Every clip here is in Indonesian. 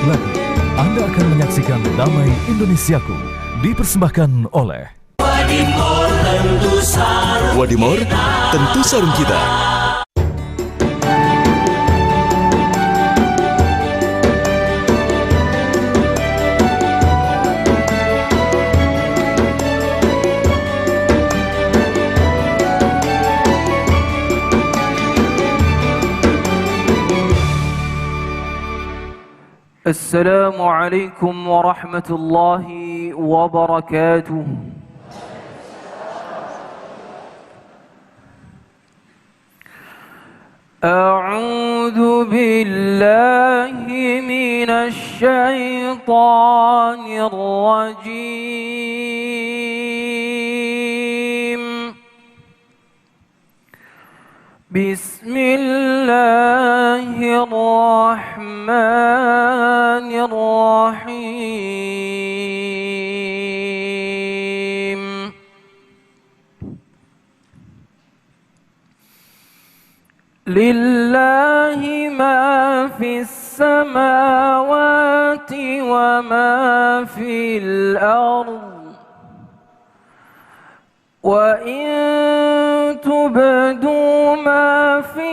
lagi, Anda akan menyaksikan Damai Indonesiaku dipersembahkan oleh Wadimor, tentu sarung kita. Assalamualaikum warahmatullahi wabarakatuh. A'udzu billahi minasy syaithanir rajim. Bismillahirrahmanirrahim. Lillahi ma fis samawati wa ma fil ardh. Wa in tubdu ma fi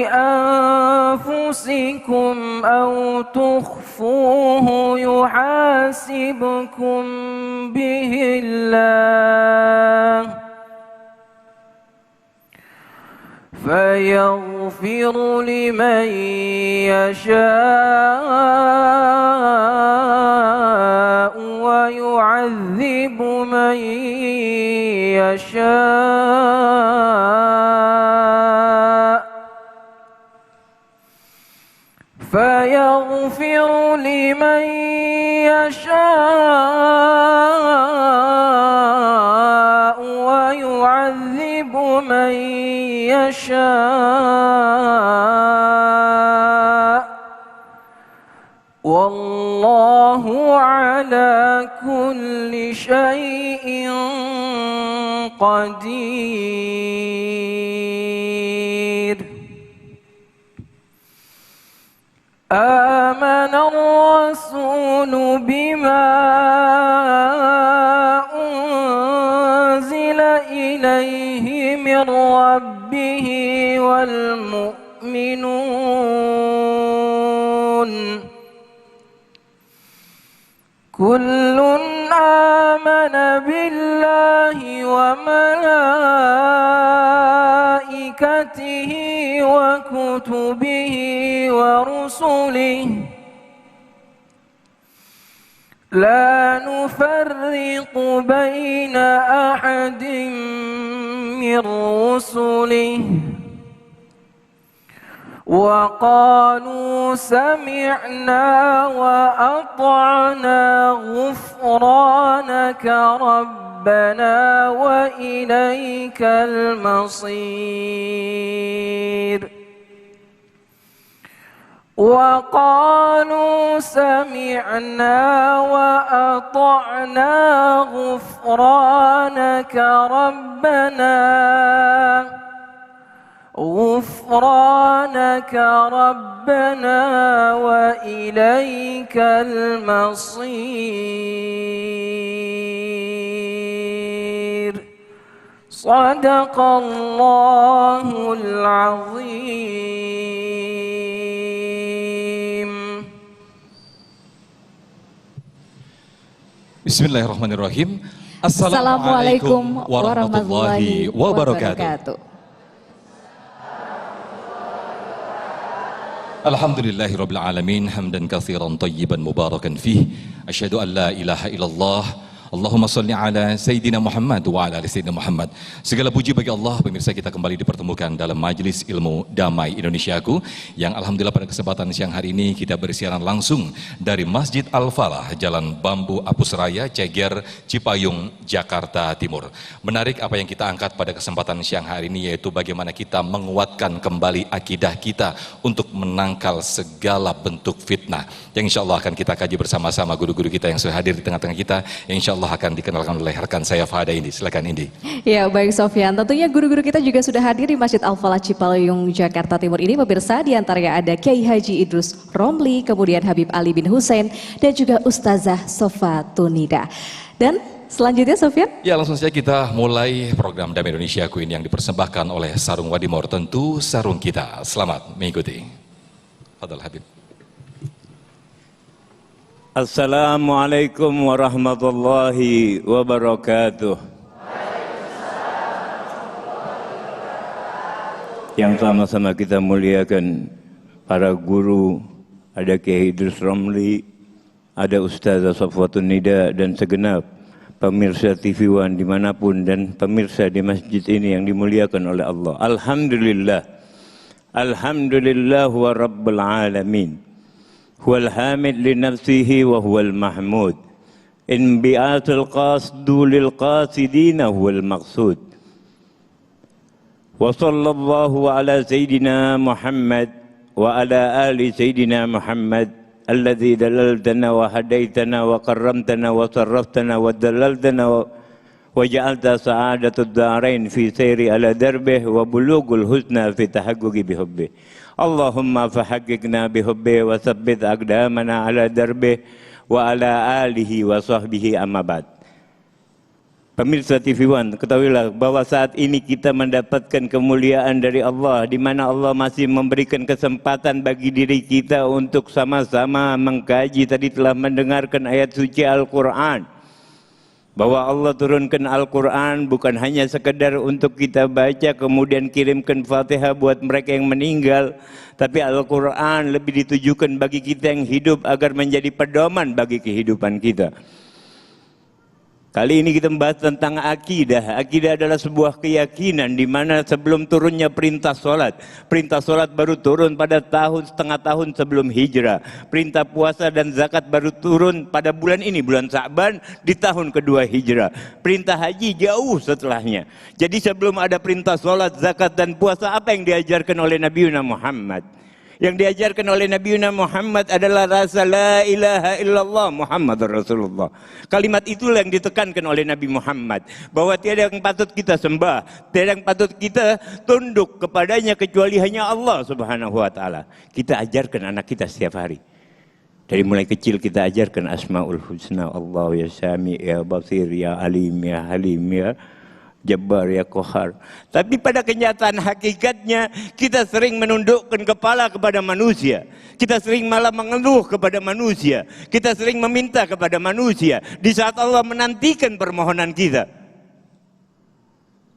anfusikum aw tukhfuhu yuhasibkum bihi Allah fayaghfiru liman yasha'u wa yu'adzibu man yasha' fayaghfiru liman yasha'u wa yu'adzibu man yasha' wallahu ala kulli syai'in qadir. Amana ar-rasulu bima unzila ilayhi min rabbihi wal mu'minun kullun amana billahi wa malaikatihi wa kutubihi wa rusulihi la nufarriqu baina ahadin min rusulihi wa qalu sami'na wa ata'na ghufranaka rabbana wa ilaikal masir. Wa qalu sami'na wa ata'na ghufranaka rabbana غفرانك ربنا وإليك المصير. صدق الله العظيم. Bismillahirrahmanirrahim. Assalamualaikum warahmatullahi wabarakatuh. Alhamdulillahirabbil alamin hamdan katsiran thayyiban mubarakan fih. Asyhadu an la ilaha illallah. Allahumma salli ala Sayyidina Muhammad wa ala ali Sayyidina Muhammad. Segala puji bagi Allah, pemirsa, kita kembali dipertemukan dalam Majelis Ilmu Damai Indonesiaku yang alhamdulillah pada kesempatan siang hari ini kita bersiaran langsung dari Masjid Al-Falah, Jalan Bambu Apus Raya, Ceger, Cipayung, Jakarta Timur. Menarik apa yang kita angkat pada kesempatan siang hari ini, yaitu bagaimana kita menguatkan kembali akidah kita untuk menangkal segala bentuk fitnah yang insya Allah akan kita kaji bersama-sama guru-guru kita yang sudah hadir di tengah-tengah kita, yang insya Allah insyaallah akan dikenalkan oleh rekan saya Fada Indi. Silakan Indi. Ya baik Sofyan, tentunya guru-guru kita juga sudah hadir di Masjid Al-Falah Cipayung, Jakarta Timur ini pemirsa. Di antaranya ada Kiai Haji Idrus Romli, kemudian Habib Ali bin Hussein, dan juga Ustazah Sofa Tunida. Dan selanjutnya Sofyan? Ya langsung saja kita mulai program Damai Indonesiaku ini yang dipersembahkan oleh Sarung Wadimor, tentu sarung kita. Selamat mengikuti. Fadal Habib. Assalamualaikum warahmatullahi wabarakatuh. Yang sama-sama kita muliakan para guru, ada Kiai Idrus Romli, ada Ustazah Safwatun Nida, dan segenap pemirsa TV One dimanapun dan pemirsa di masjid ini yang dimuliakan oleh Allah. Alhamdulillah, alhamdulillah wa rabbil alamin. Huwal hamid li nafsihi wa huwal mahmud. In bi'atul qasdu lil qasidina huwal maqsud. Wa sallallahu ala sayyidina Muhammad wa ala ali sayyidina Muhammad alladhi dalaltana wa hadaitana wa karramtana wa sarraftana wa dalaltana wa ja'alta sa'adatud darain fi sayri ala darbih wa bulugul husna fi tahaqquqi bihubbih. Allahumma fahaqqina bihubbi wa tsabbit aqdamana ala darbi wa ala alihi wa sahbihi amma ba'd. Pemirsa TV One, ketahuilah bahwa saat ini kita mendapatkan kemuliaan dari Allah, di mana Allah masih memberikan kesempatan bagi diri kita untuk sama-sama mengkaji. Tadi telah mendengarkan ayat suci Al-Quran, bahwa Allah turunkan Al-Quran bukan hanya sekedar untuk kita baca kemudian kirimkan Fatihah buat mereka yang meninggal, tapi Al-Quran lebih ditujukan bagi kita yang hidup agar menjadi pedoman bagi kehidupan kita. Kali ini kita membahas tentang akidah. Akidah adalah sebuah keyakinan di mana sebelum turunnya perintah solat baru turun pada setengah tahun sebelum hijrah. Perintah puasa dan zakat baru turun pada bulan ini, bulan Sa'ban, di tahun kedua hijrah. Perintah haji jauh setelahnya. Jadi sebelum ada perintah solat, zakat dan puasa, apa yang diajarkan oleh Nabi Muhammad? Yang diajarkan oleh Nabi Muhammad adalah rasa la ilaha illallah Muhammad Rasulullah. Kalimat itulah yang ditekankan oleh Nabi Muhammad, bahwa tiada yang patut kita sembah, tiada yang patut kita tunduk kepadanya kecuali hanya Allah Subhanahu wa taala. Kita ajarkan anak kita setiap hari. Dari mulai kecil kita ajarkan Asmaul Husna, Allah ya Sami, ya Basir, ya Alim, ya Halim, ya Jabbar, ya Qahar. Tapi pada kenyataan hakikatnya kita sering menundukkan kepala kepada manusia. Kita sering malah mengeluh kepada manusia. Kita sering meminta kepada manusia di saat Allah menantikan permohonan kita.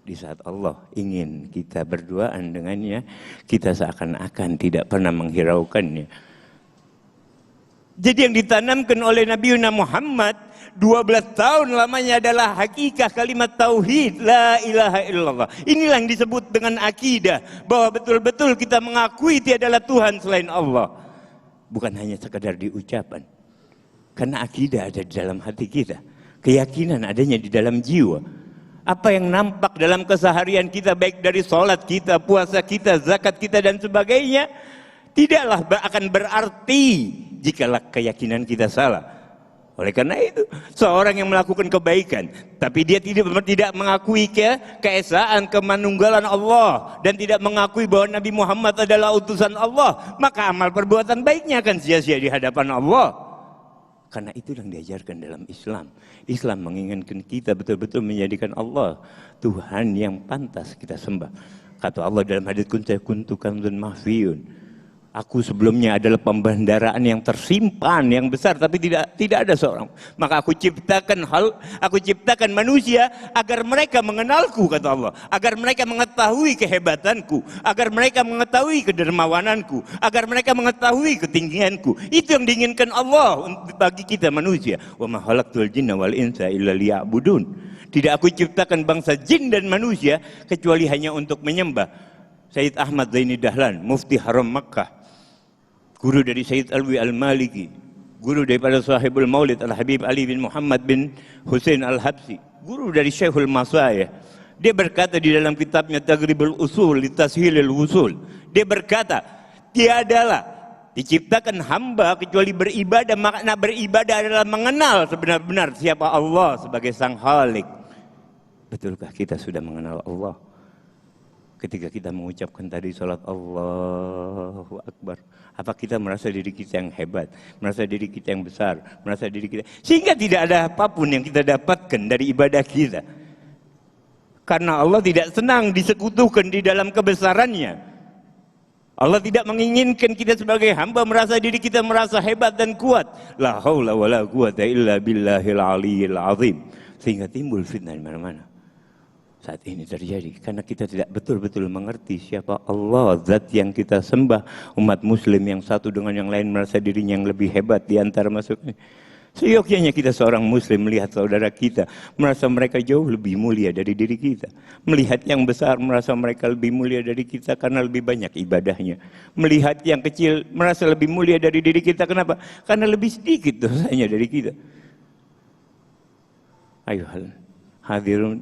Di saat Allah ingin kita berduaan dengannya, kita seakan-akan tidak pernah menghiraukannya. Jadi yang ditanamkan oleh Nabi Muhammad 12 tahun lamanya adalah hakikat kalimat tauhid la ilaha illallah. Inilah yang disebut dengan akidah, bahwa betul-betul kita mengakui tiadalah Tuhan selain Allah. Bukan hanya sekadar di ucapan. Karena akidah ada di dalam hati kita, keyakinan adanya di dalam jiwa. Apa yang nampak dalam keseharian kita, baik dari sholat kita, puasa kita, zakat kita dan sebagainya, tidaklah akan berarti jikalau keyakinan kita salah. Oleh karena itu, seorang yang melakukan kebaikan, tapi dia tidak mengakui keesaan, kemanunggalan Allah, dan tidak mengakui bahwa Nabi Muhammad adalah utusan Allah, maka amal perbuatan baiknya akan sia-sia di hadapan Allah. Karena itu yang diajarkan dalam Islam. Islam menginginkan kita betul-betul menjadikan Allah Tuhan yang pantas kita sembah. Kata Allah dalam hadits qudsi, kuntu kanzun mahfiyun. Aku sebelumnya adalah pembendaraan yang tersimpan, yang besar, tapi tidak ada seorang. Maka aku ciptakan manusia agar mereka mengenalku, kata Allah. Agar mereka mengetahui kehebatanku, agar mereka mengetahui kedermawananku, agar mereka mengetahui ketinggianku. Itu yang diinginkan Allah bagi kita manusia. Wa ma khalaqtul jinna wal insa illa liya'budun. Tidak aku ciptakan bangsa jin dan manusia kecuali hanya untuk menyembah. Sayyid Ahmad Zaini Dahlan, Mufti Haram Makkah, guru dari Sayyid Alwi Al-Maliki, guru daripada Sahibul Maulid Al-Habib Ali bin Muhammad bin Hussein Al-Habsi, guru dari Syekhul Masayih. Dia berkata di dalam kitabnya Taghribul Usul li Tashilil Wusul, dia berkata, tiadalah diciptakan hamba kecuali beribadah. Makna beribadah adalah mengenal sebenar-benar siapa Allah sebagai Sang Khalik. Betulkah kita sudah mengenal Allah? Ketika kita mengucapkan tadi salat Allahu Akbar, apa kita merasa diri kita yang hebat, merasa diri kita yang besar, merasa diri kita, sehingga tidak ada apapun yang kita dapatkan dari ibadah kita? Karena Allah tidak senang disekutukan di dalam kebesarannya. Allah tidak menginginkan kita sebagai hamba merasa diri kita merasa hebat dan kuat. La haula wala quwata illa billahil aliyil azim. Sehingga timbul fitnah di mana-mana. Saat ini terjadi karena kita tidak betul-betul mengerti siapa Allah, zat yang kita sembah. Umat muslim yang satu dengan yang lain merasa dirinya yang lebih hebat di antara masuknya. Seyogyanya kita seorang muslim melihat saudara kita, merasa mereka jauh lebih mulia dari diri kita. Melihat yang besar, merasa mereka lebih mulia dari kita karena lebih banyak ibadahnya. Melihat yang kecil, merasa lebih mulia dari diri kita. Kenapa? Karena lebih sedikit dosanya dari kita. Ayo hadirun,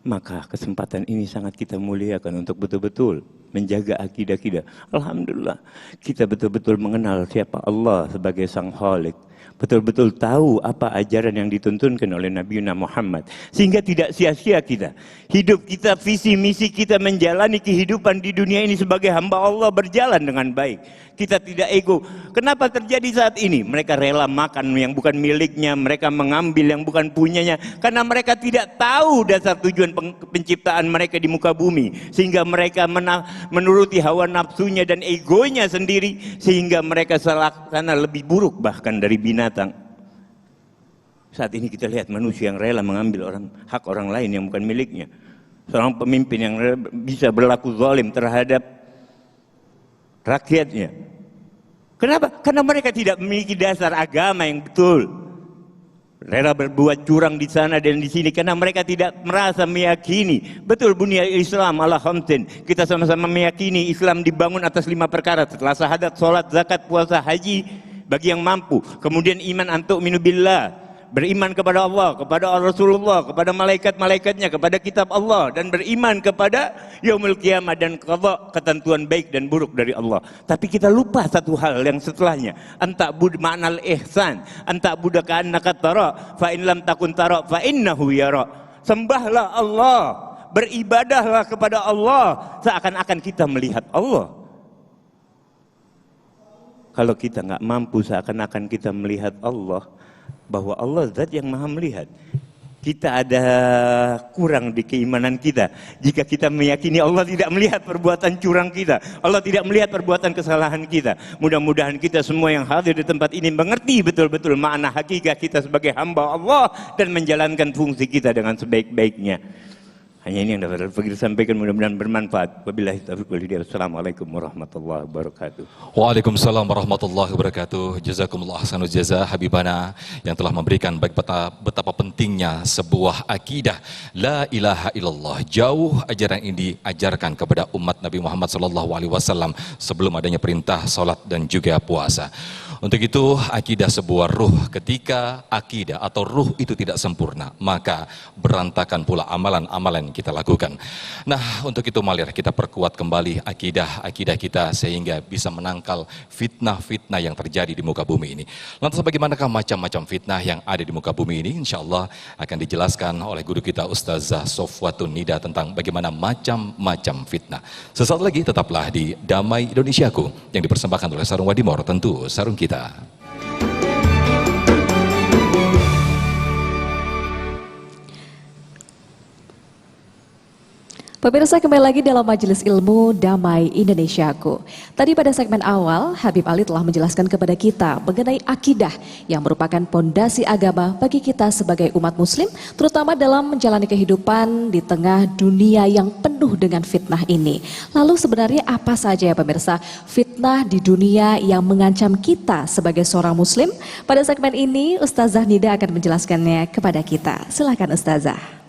maka kesempatan ini sangat kita muliakan untuk betul-betul menjaga akidah kita. Alhamdulillah, kita betul-betul mengenal siapa Allah sebagai Sang Khalik. Betul-betul tahu apa ajaran yang dituntunkan oleh Nabi Muhammad. Sehingga tidak sia-sia kita. Hidup kita, visi misi kita menjalani kehidupan di dunia ini sebagai hamba Allah berjalan dengan baik. Kita tidak ego. Kenapa terjadi saat ini? Mereka rela makan yang bukan miliknya. Mereka mengambil yang bukan punyanya. Karena mereka tidak tahu dasar tujuan penciptaan mereka di muka bumi. Sehingga mereka menuruti hawa nafsunya dan egonya sendiri. Sehingga mereka sana lebih buruk bahkan dari binatang. Saat ini kita lihat manusia yang rela mengambil hak orang lain yang bukan miliknya. Seorang pemimpin yang bisa berlaku zalim terhadap rakyatnya. Kenapa? Karena mereka tidak memiliki dasar agama yang betul. Rela berbuat curang di sana dan di sini karena mereka tidak merasa meyakini. Betul, bunya Islam ala khamsin. Kita sama-sama meyakini Islam dibangun atas 5 perkara. Setelah syahadat, salat, zakat, puasa, haji bagi yang mampu. Kemudian iman antuk minubillah. Beriman kepada Allah, kepada Rasulullah, kepada malaikat-malaikatnya, kepada kitab Allah, dan beriman kepada yaumul qiyamah dan qadha, ketentuan baik dan buruk dari Allah. Tapi kita lupa satu hal yang setelahnya. Anta bud ma'nal ihsan, anta budaka annaka tara, fa in lam takun tara fa innahu yara. Sembahlah Allah, beribadahlah kepada Allah seakan-akan kita melihat Allah. Kalau kita nggak mampu seakan-akan kita melihat Allah, bahwa Allah zat yang maha melihat, kita ada kurang di keimanan kita jika kita meyakini Allah tidak melihat perbuatan curang kita, Allah tidak melihat perbuatan kesalahan kita. Mudah-mudahan kita semua yang hadir di tempat ini mengerti betul-betul makna hakikat kita sebagai hamba Allah dan menjalankan fungsi kita dengan sebaik-baiknya. Hanya ini yang dapat saya sampaikan, mudah-mudahan bermanfaat. Wabillahi taufiq wal hidayah. Wassalamualaikum warahmatullahi wabarakatuh. Waalaikumsalam warahmatullahi wabarakatuh. Jazakumullah ahsanul jaza habibana yang telah memberikan baik betapa pentingnya sebuah akidah la ilaha illallah. Jauh ajaran ini diajarkan kepada umat Nabi Muhammad SAW sebelum adanya perintah salat dan juga puasa. Untuk itu akidah sebuah ruh. Ketika akidah atau ruh itu tidak sempurna, maka berantakan pula amalan-amalan kita lakukan. Nah, untuk itu mari kita perkuat kembali akidah kita sehingga bisa menangkal fitnah-fitnah yang terjadi di muka bumi ini. Lantas bagaimanakah macam-macam fitnah yang ada di muka bumi ini? Insya Allah akan dijelaskan oleh guru kita Ustazah Sofwatun Nida tentang bagaimana macam-macam fitnah. Sesaat lagi tetaplah di Damai Indonesiaku yang dipersembahkan oleh Sarung Wadimor, tentu sarung kita. Pemirsa, kembali lagi dalam Majelis Ilmu Damai Indonesiaku. Tadi pada segmen awal, Habib Ali telah menjelaskan kepada kita mengenai akidah yang merupakan pondasi agama bagi kita sebagai umat muslim, terutama dalam menjalani kehidupan di tengah dunia yang penuh dengan fitnah ini. Lalu sebenarnya apa saja ya pemirsa fitnah di dunia yang mengancam kita sebagai seorang muslim? Pada segmen ini Ustazah Nida akan menjelaskannya kepada kita. Silakan Ustazah.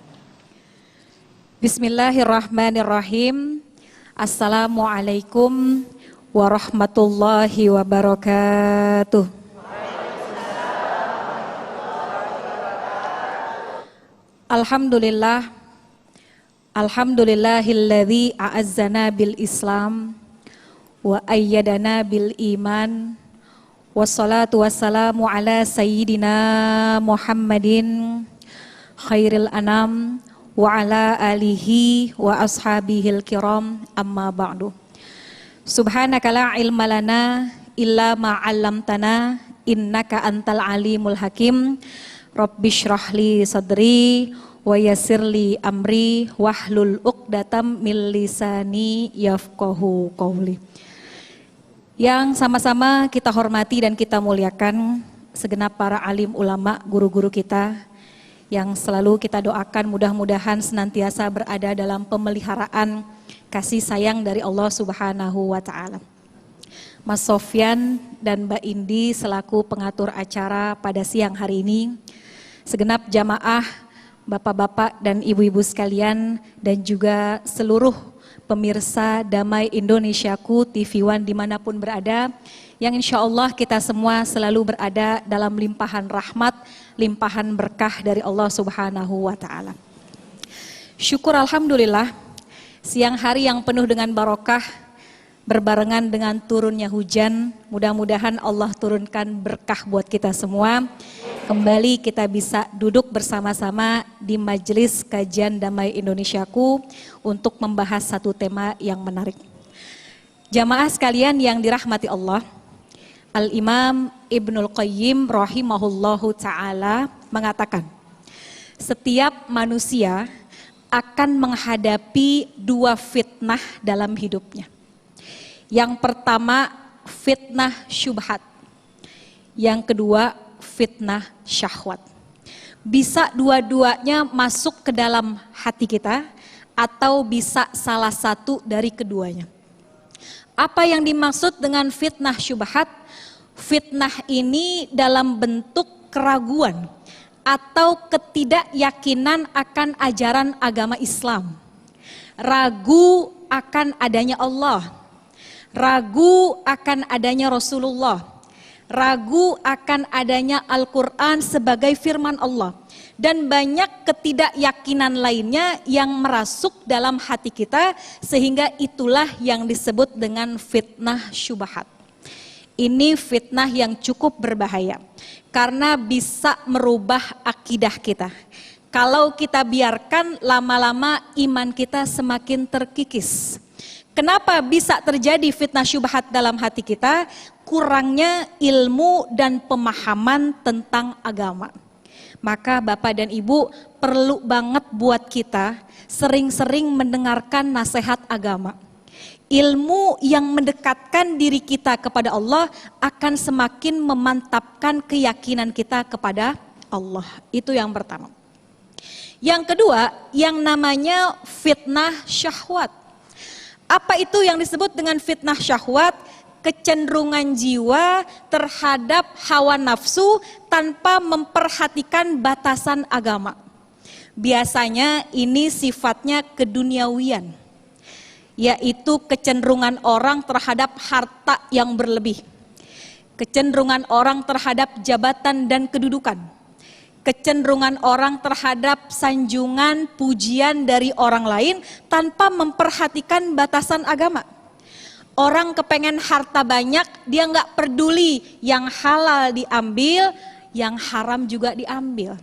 Bismillahirrahmanirrahim. Assalamualaikum warahmatullahi wabarakatuh. Alhamdulillah. Alhamdulillahilladzi a'azzana bil Islam wa ayyadana bil iman. Wassalatu wassalamu ala sayyidina Muhammadin khairil anam wa ala alihi wa ashabihil kiram, amma ba'du. Subhanaka la ilma lana illa ma 'allamtana innaka antal alimul hakim. Rabbishrah li sadri wa yassirli amri wahlul 'uqdatam min lisani yafqahu qawli. Yang sama-sama kita hormati dan kita muliakan segenap para alim ulama, guru-guru kita yang selalu kita doakan mudah-mudahan senantiasa berada dalam pemeliharaan kasih sayang dari Allah Subhanahu wa taala. Mas Sofyan dan Mbak Indi selaku pengatur acara pada siang hari ini, segenap jamaah, bapak-bapak dan ibu-ibu sekalian, dan juga seluruh pemirsa Damai Indonesiaku TV One dimanapun berada, yang insya Allah kita semua selalu berada dalam limpahan rahmat, limpahan berkah dari Allah Subhanahu wa taala. Syukur alhamdulillah, siang hari yang penuh dengan barokah berbarengan dengan turunnya hujan, mudah-mudahan Allah turunkan berkah buat kita semua. Kembali kita bisa duduk bersama-sama di majelis kajian Damai Indonesiaku untuk membahas satu tema yang menarik. Jamaah sekalian yang dirahmati Allah, Al-Imam Ibnul Qayyim rahimahullahu ta'ala mengatakan, setiap manusia akan menghadapi dua fitnah dalam hidupnya. Yang pertama fitnah syubhat, yang kedua fitnah syahwat. Bisa dua-duanya masuk ke dalam hati kita atau bisa salah satu dari keduanya. Apa yang dimaksud dengan fitnah syubhat? Fitnah ini dalam bentuk keraguan atau ketidakyakinan akan ajaran agama Islam. Ragu akan adanya Allah, ragu akan adanya Rasulullah, ragu akan adanya Al-Quran sebagai firman Allah, dan banyak ketidakyakinan lainnya yang merasuk dalam hati kita, sehingga itulah yang disebut dengan fitnah syubhat. Ini fitnah yang cukup berbahaya karena bisa merubah akidah kita. Kalau kita biarkan, lama-lama iman kita semakin terkikis. Kenapa bisa terjadi fitnah syubhat dalam hati kita? Kurangnya ilmu dan pemahaman tentang agama. Maka Bapak dan Ibu perlu banget buat kita sering-sering mendengarkan nasihat agama. Ilmu yang mendekatkan diri kita kepada Allah akan semakin memantapkan keyakinan kita kepada Allah. Itu yang pertama. Yang kedua, yang namanya fitnah syahwat. Apa itu yang disebut dengan fitnah syahwat? Kecenderungan jiwa terhadap hawa nafsu tanpa memperhatikan batasan agama. Biasanya ini sifatnya keduniawian, yaitu kecenderungan orang terhadap harta yang berlebih, kecenderungan orang terhadap jabatan dan kedudukan, kecenderungan orang terhadap sanjungan pujian dari orang lain tanpa memperhatikan batasan agama. Orang kepengen harta banyak, dia nggak peduli yang halal diambil, yang haram juga diambil.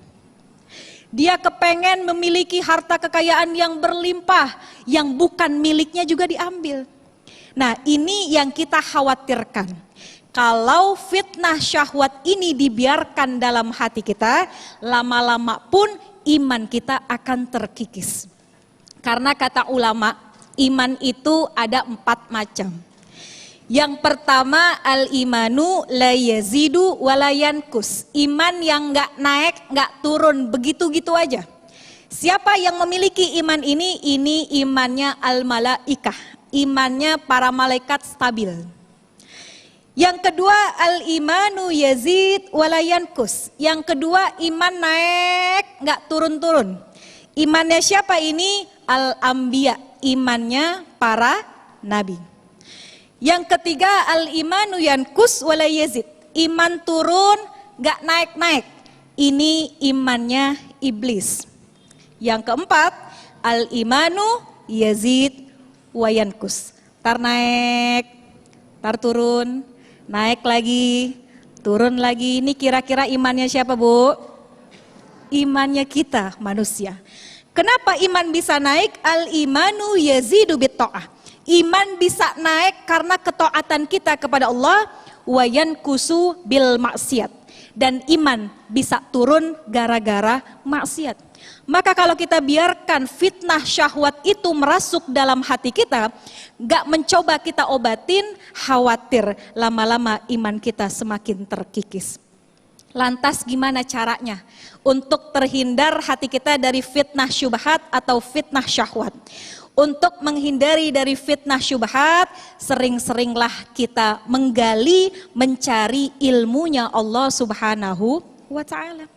Dia kepengen memiliki harta kekayaan yang berlimpah, yang bukan miliknya juga diambil. Nah, ini yang kita khawatirkan. Kalau fitnah syahwat ini dibiarkan dalam hati kita, lama-lama pun iman kita akan terkikis. Karena kata ulama, iman itu ada 4 macam. Yang pertama, al-imanu la yazidu wa la yankus. Iman yang gak naik, gak turun, begitu-gitu aja. Siapa yang memiliki iman ini imannya al-malaikah. Imannya para malaikat stabil. Yang kedua, al-imanu yazid wa la yankus. Yang kedua, iman naik, gak turun-turun. Imannya siapa ini? Al-Anbiya, imannya para nabi. Yang ketiga, al-imanu yankus wala yazid, iman turun gak naik-naik. Ini imannya iblis. Yang keempat, al-imanu yazid wa yankus, tar naik Ntar turun, naik lagi, turun lagi. Ini kira-kira imannya siapa, Bu? Imannya kita manusia. Kenapa iman bisa naik? Al-imanu yazidu bit-ta'ah. Iman bisa naik karena ketaatan kita kepada Allah, wa yankusu bil maksiat. Dan iman bisa turun gara-gara maksiat. Maka kalau kita biarkan fitnah syahwat itu merasuk dalam hati kita, gak mencoba kita obatin, khawatir lama-lama iman kita semakin terkikis. Lantas gimana caranya untuk terhindar hati kita dari fitnah syubhat atau fitnah syahwat? Untuk menghindari dari fitnah syubhat, sering-seringlah kita menggali, mencari ilmunya Allah Subhanahu wa Ta'ala.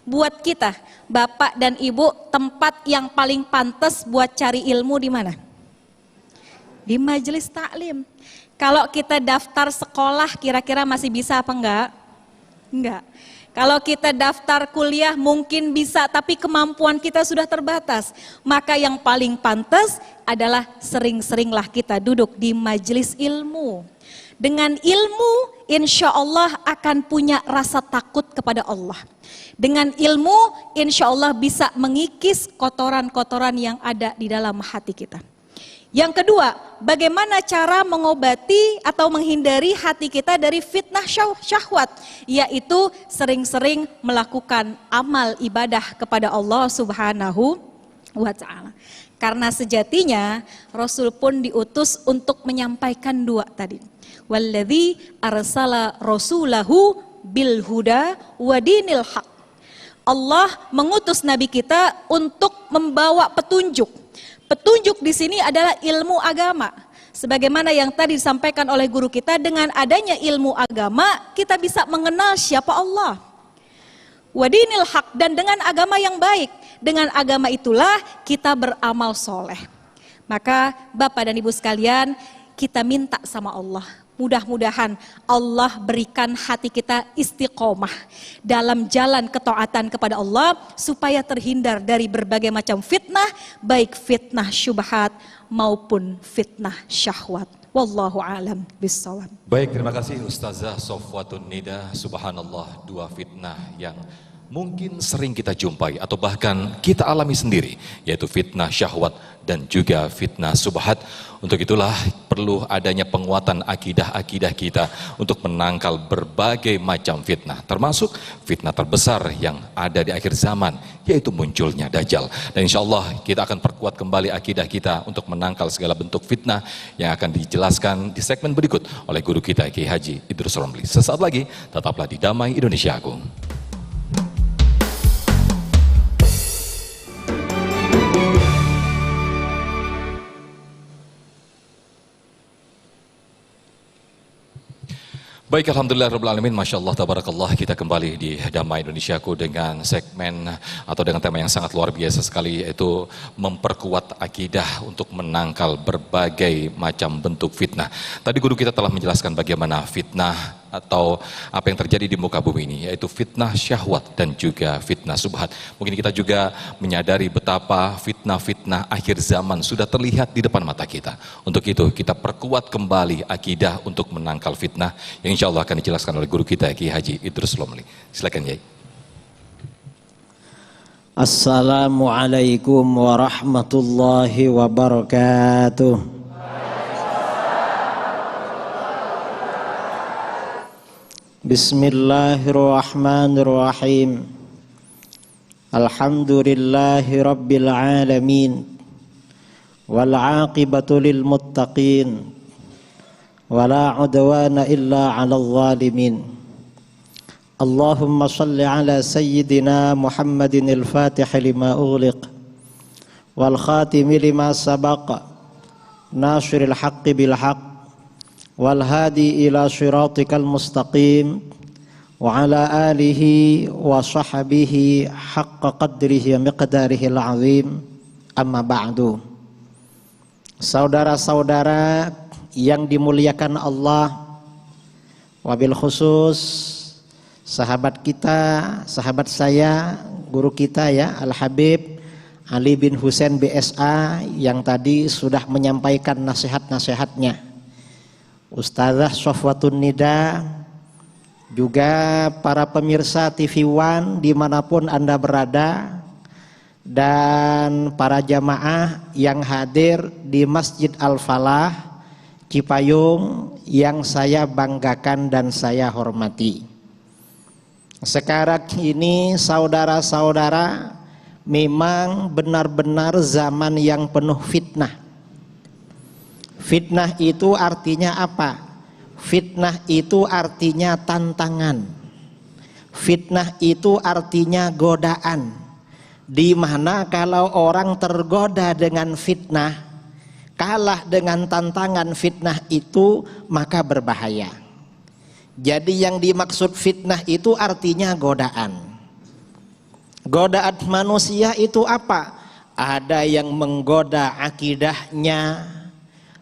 Buat kita, Bapak dan Ibu, tempat yang paling pantas buat cari ilmu di mana? Di majelis taklim. Kalau kita daftar sekolah, kira-kira masih bisa apa enggak? Enggak. Kalau kita daftar kuliah mungkin bisa, tapi kemampuan kita sudah terbatas. Maka yang paling pantas adalah sering-seringlah kita duduk di majelis ilmu. Dengan ilmu, insya Allah akan punya rasa takut kepada Allah. Dengan ilmu, insya Allah bisa mengikis kotoran-kotoran yang ada di dalam hati kita. Yang kedua, bagaimana cara mengobati atau menghindari hati kita dari fitnah syahwat, yaitu sering-sering melakukan amal ibadah kepada Allah Subhanahu wa Ta'ala. Karena sejatinya Rasul pun diutus untuk menyampaikan dua tadi. Walladzi arsala rasulahu bil huda wa dinil haq. Allah mengutus nabi kita untuk membawa petunjuk. Petunjuk di sini adalah ilmu agama. Sebagaimana yang tadi disampaikan oleh guru kita, dengan adanya ilmu agama kita bisa mengenal siapa Allah. Wadinil haq, dan dengan agama yang baik. Dengan agama itulah kita beramal soleh. Maka Bapak dan Ibu sekalian, kita minta sama Allah. Mudah-mudahan Allah berikan hati kita istiqomah dalam jalan ketaatan kepada Allah supaya terhindar dari berbagai macam fitnah, baik fitnah syubhat maupun fitnah syahwat. Wallahu alam bissawab. Baik, terima kasih Ustazah Sofwatun Nida. Subhanallah, dua fitnah yang mungkin sering kita jumpai atau bahkan kita alami sendiri, yaitu fitnah syahwat dan juga fitnah subhat. Untuk itulah perlu adanya penguatan akidah-akidah kita untuk menangkal berbagai macam fitnah, termasuk fitnah terbesar yang ada di akhir zaman, yaitu munculnya Dajjal. Dan insya Allah kita akan perkuat kembali akidah kita untuk menangkal segala bentuk fitnah yang akan dijelaskan di segmen berikut oleh guru kita Kiai Haji Idrus Romli. Sesaat lagi tetaplah di Damai Indonesia Aku. Baik, Alhamdulillah Rabbil Alamin, Masya Allah, Tabarakallah, kita kembali di Damai Indonesiaku dengan segmen atau dengan tema yang sangat luar biasa sekali, yaitu memperkuat akidah untuk menangkal berbagai macam bentuk fitnah. Tadi guru kita telah menjelaskan bagaimana fitnah atau apa yang terjadi di muka bumi ini, yaitu fitnah syahwat dan juga fitnah subhat. Mungkin kita juga menyadari betapa fitnah-fitnah akhir zaman sudah terlihat di depan mata kita. Untuk itu kita perkuat kembali akidah untuk menangkal fitnah yang insya Allah akan dijelaskan oleh guru kita Kiai Haji Idrus Romli. Silakan Kiai. Assalamualaikum warahmatullahi wabarakatuh. Bismillahirrahmanirrahim. Alhamdulillahi rabbil alamin. Wal aqibatu lil muttaqin. Wala udwana illa 'alal zalimin. Allahumma shalli ala sayyidina Muhammadin al-Fatih lima ughliq wal khatimi lima sabaqa nasiril haqqi bil haqq wal hadi ila siratikal mustaqim wa ala alihi wa sahbihi haqqa qadrihi wa miqdarihi al-azim. Amma ba'du. Saudara-saudara yang dimuliakan Allah, wabil khusus sahabat kita, sahabat saya, guru kita ya, Al-Habib Ali bin Husain BSA yang tadi sudah menyampaikan nasihat-nasihatnya. Ustazah Sofwatun Nida, juga para pemirsa TV One dimanapun Anda berada, dan para jamaah yang hadir di Masjid Al-Falah Cipayung yang saya banggakan dan saya hormati. Sekarang ini saudara-saudara, memang benar-benar zaman yang penuh fitnah. Fitnah itu artinya apa? Fitnah itu artinya tantangan. Fitnah itu artinya godaan. Di mana kalau orang tergoda dengan fitnah, kalah dengan tantangan fitnah itu, maka berbahaya. Jadi yang dimaksud fitnah itu artinya godaan. Godaan manusia itu apa? Ada yang menggoda akidahnya,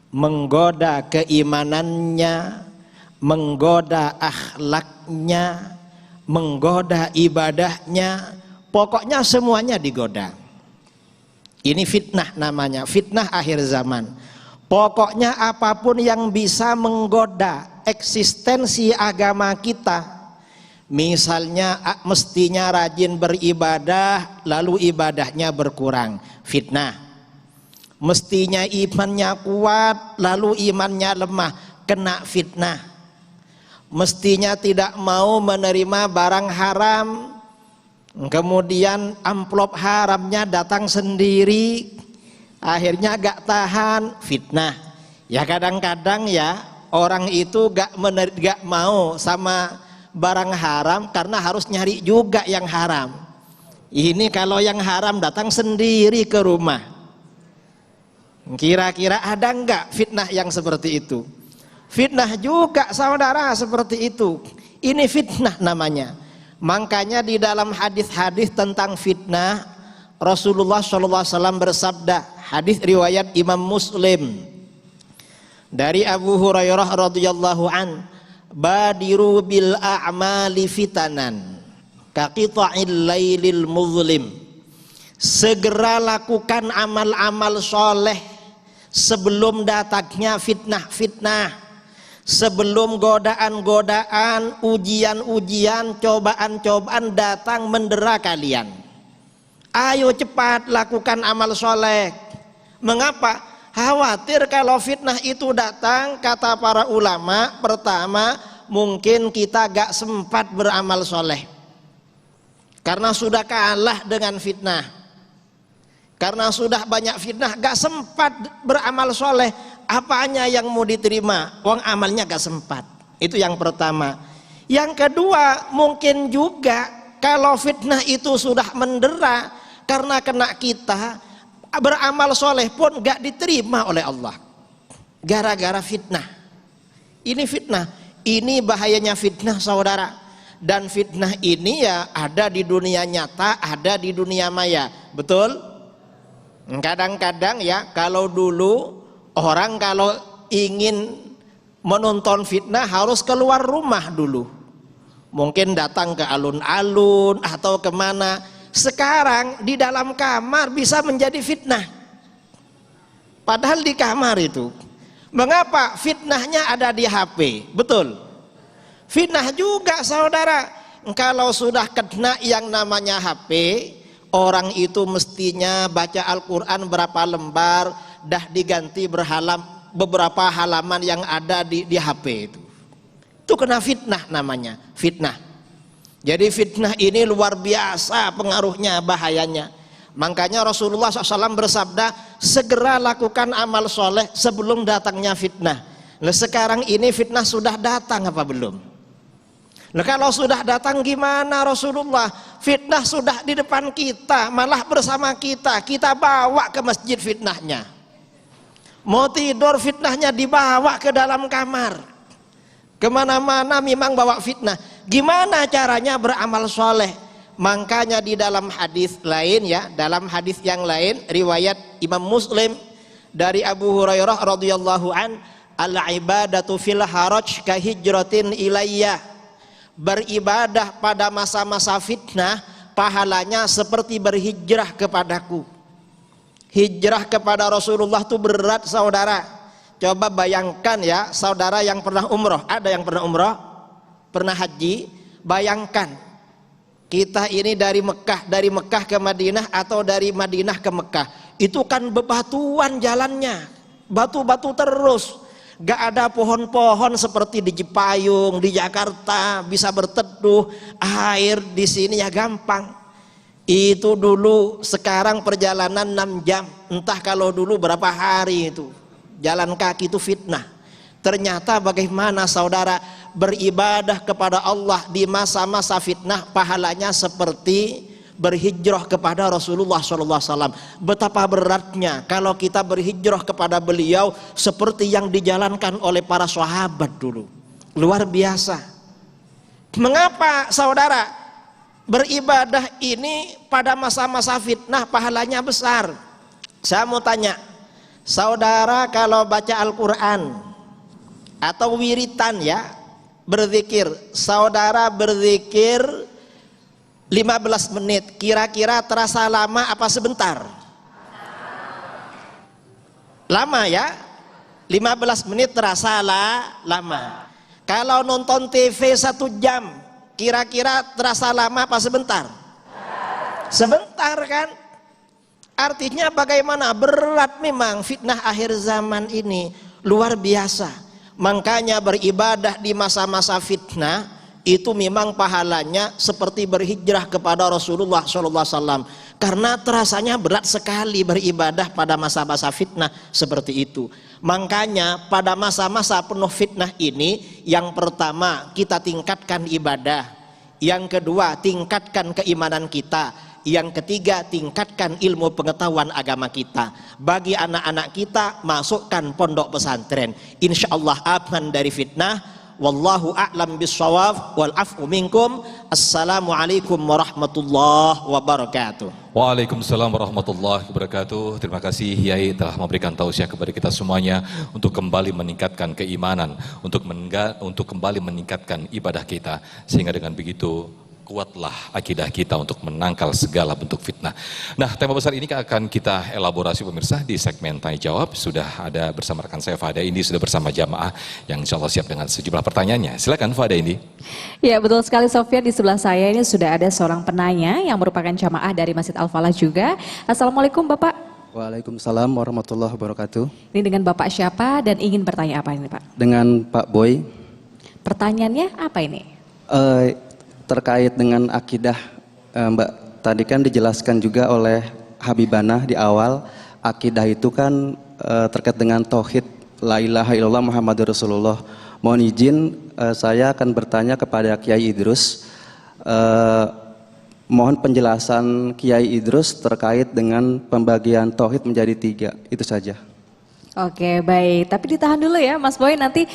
menggoda keimanannya, menggoda akhlaknya, menggoda ibadahnya, pokoknya semuanya digoda. Ini fitnah namanya, fitnah akhir zaman. Pokoknya apapun yang bisa menggoda eksistensi agama kita. Misalnya mestinya rajin beribadah, lalu ibadahnya berkurang, fitnah. Mestinya imannya kuat, lalu imannya lemah, kena fitnah. Mestinya tidak mau menerima barang haram, kemudian amplop haramnya datang sendiri, akhirnya gak tahan, fitnah. Ya kadang-kadang ya orang itu gak mau sama barang haram karena harus nyari juga yang haram. Ini kalau yang haram datang sendiri ke rumah. Kira-kira ada enggak fitnah yang seperti itu? Fitnah juga saudara seperti itu. Ini fitnah namanya. Makanya di dalam hadis-hadis tentang fitnah, Rasulullah SAW bersabda, hadis riwayat Imam Muslim dari Abu Hurairah radhiyallahu an, badiru bil a'mali fitanan kaqita'il lailil muzlim. Segera lakukan amal-amal soleh sebelum datangnya fitnah-fitnah, sebelum godaan-godaan, ujian-ujian, cobaan-cobaan datang mendera kalian. Ayo cepat lakukan amal soleh. Mengapa? Khawatir kalau fitnah itu datang, kata para ulama, pertama mungkin kita gak sempat beramal soleh karena sudah kalah dengan fitnah. Karena sudah banyak fitnah, gak sempat beramal soleh. Apanya yang mau diterima? Uang amalnya gak sempat. Itu yang pertama. Yang kedua, mungkin juga kalau fitnah itu sudah mendera karena kena kita, beramal soleh pun gak diterima oleh Allah. Gara-gara fitnah. Ini fitnah. Ini bahayanya fitnah saudara. Dan fitnah ini ya ada di dunia nyata, ada di dunia maya. Betul? Kadang-kadang ya kalau dulu orang kalau ingin menonton fitnah harus keluar rumah dulu. Mungkin datang ke alun-alun atau kemana. Sekarang di dalam kamar bisa menjadi fitnah. Padahal di kamar itu. Mengapa? Fitnahnya ada di HP. Betul. Fitnah juga saudara. Kalau sudah kena yang namanya HP, orang itu mestinya baca Al-Quran berapa lembar, dah diganti beberapa halaman yang ada di HP itu. Itu kena fitnah namanya, fitnah. Jadi fitnah ini luar biasa pengaruhnya, bahayanya. Makanya Rasulullah SAW bersabda, segera lakukan amal soleh sebelum datangnya fitnah. Nah sekarang ini fitnah sudah datang apa belum? Nah kalau sudah datang gimana Rasulullah? Fitnah sudah di depan kita, malah bersama kita. Kita bawa ke masjid fitnahnya. Mau tidur fitnahnya dibawa ke dalam kamar. Kemana-mana memang bawa fitnah. Gimana caranya beramal soleh? Makanya di dalam hadis lain ya, dalam hadis yang lain riwayat Imam Muslim dari Abu Hurairah radhiyallahu an, al-ibadatu fil haraj ka hijratin ilayya. Beribadah pada masa-masa fitnah pahalanya seperti berhijrah kepadaku. Hijrah kepada Rasulullah itu berat saudara. Coba bayangkan ya, saudara yang pernah umroh, ada yang pernah umroh, pernah haji, bayangkan kita ini dari Mekah ke Madinah atau dari Madinah ke Mekah, itu kan bebatuan jalannya, batu-batu terus, gak ada pohon-pohon seperti di Cipayung, di Jakarta bisa berteduh, air di sini ya gampang. Itu dulu, sekarang perjalanan 6 jam, entah kalau dulu berapa hari itu. Jalan kaki itu fitnah. Ternyata bagaimana saudara beribadah kepada Allah di masa-masa fitnah, pahalanya seperti berhijrah kepada Rasulullah SAW. Betapa beratnya kalau kita berhijrah kepada beliau seperti yang dijalankan oleh para sahabat dulu. Luar biasa. Mengapa saudara beribadah ini pada masa-masa fitnah pahalanya besar? Saya mau tanya, saudara kalau baca Al-Quran atau wiritan ya, berzikir, saudara berzikir 15 menit, kira-kira terasa lama apa sebentar? Lama ya, 15 menit terasa lama. Kalau nonton TV 1 jam, kira-kira terasa lama apa sebentar? Sebentar kan? Artinya bagaimana? Berat memang fitnah akhir zaman ini, luar biasa. Makanya beribadah di masa-masa fitnah itu memang pahalanya seperti berhijrah kepada Rasulullah SAW. Karena terasanya berat sekali beribadah pada masa-masa fitnah seperti itu. Makanya pada masa-masa penuh fitnah ini, yang pertama kita tingkatkan ibadah, yang kedua tingkatkan keimanan kita, yang ketiga tingkatkan ilmu pengetahuan agama kita. Bagi anak-anak kita masukkan pondok pesantren, insya Allah aman dari fitnah. Wallahu a'lam bissawab wal afwu minkum. Assalamualaikum warahmatullahi wabarakatuh. Waalaikumsalam warahmatullahi wabarakatuh. Terima kasih Yai telah memberikan tausiah kepada kita semuanya untuk kembali meningkatkan keimanan, untuk kembali meningkatkan ibadah kita, sehingga dengan begitu kuatlah akidah kita untuk menangkal segala bentuk fitnah. Nah, tema besar ini akan kita elaborasi pemirsa di segmen Tanya Jawab. Sudah ada bersama rekan saya Fada Indi, sudah bersama jamaah yang insya Allah siap dengan sejumlah pertanyaannya. Silakan Fada Indi. Ya, betul sekali Sofyan, di sebelah saya ini sudah ada seorang penanya yang merupakan jamaah dari Masjid Al-Falah juga. Assalamualaikum Bapak. Waalaikumsalam warahmatullahi wabarakatuh. Ini dengan Bapak siapa dan ingin bertanya apa ini Pak? Dengan Pak Boy. Pertanyaannya apa ini? Terkait dengan akidah, Mbak, tadi kan dijelaskan juga oleh Habibanah di awal, akidah itu kan terkait dengan tauhid la ilaha illallah Muhammadur Rasulullah. Mohon izin saya akan bertanya kepada Kiai Idrus, mohon penjelasan Kiai Idrus terkait dengan pembagian tauhid menjadi 3, itu saja. Oke, baik. Tapi ditahan dulu ya Mas Boy, nanti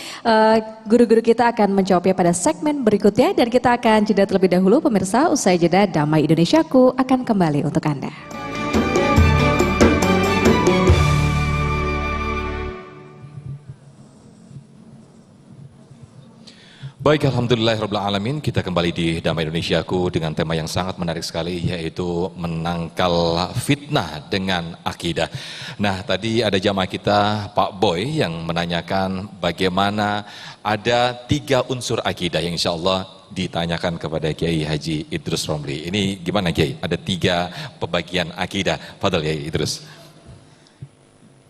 guru-guru kita akan menjawabnya pada segmen berikutnya, dan kita akan jeda terlebih dahulu pemirsa. Usai jeda, Damai Indonesiaku akan kembali untuk Anda. Baik, alhamdulillahirrabbilalamin, kita kembali di Damai Indonesiaku dengan tema yang sangat menarik sekali, yaitu menangkal fitnah dengan akidah. Nah, tadi ada jamaah kita Pak Boy yang menanyakan bagaimana ada 3 unsur akidah yang insya Allah ditanyakan kepada Kiai Haji Idrus Romli. Ini gimana Kiai? Ada 3 pembagian akidah. Fadal Kiai Idrus.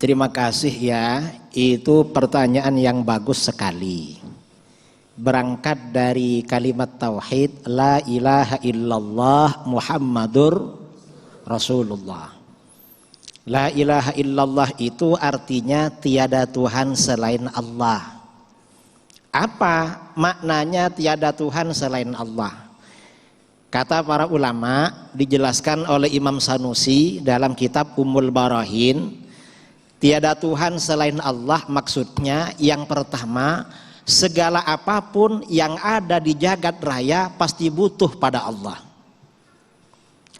Terima kasih ya, itu pertanyaan yang bagus sekali. Berangkat dari kalimat tauhid la ilaha illallah Muhammadur Rasulullah. La ilaha illallah itu artinya tiada Tuhan selain Allah. Apa maknanya tiada Tuhan selain Allah? Kata para ulama, dijelaskan oleh Imam Sanusi dalam kitab Ummul Barahin, tiada Tuhan selain Allah maksudnya yang pertama, segala apapun yang ada di jagat raya pasti butuh pada Allah.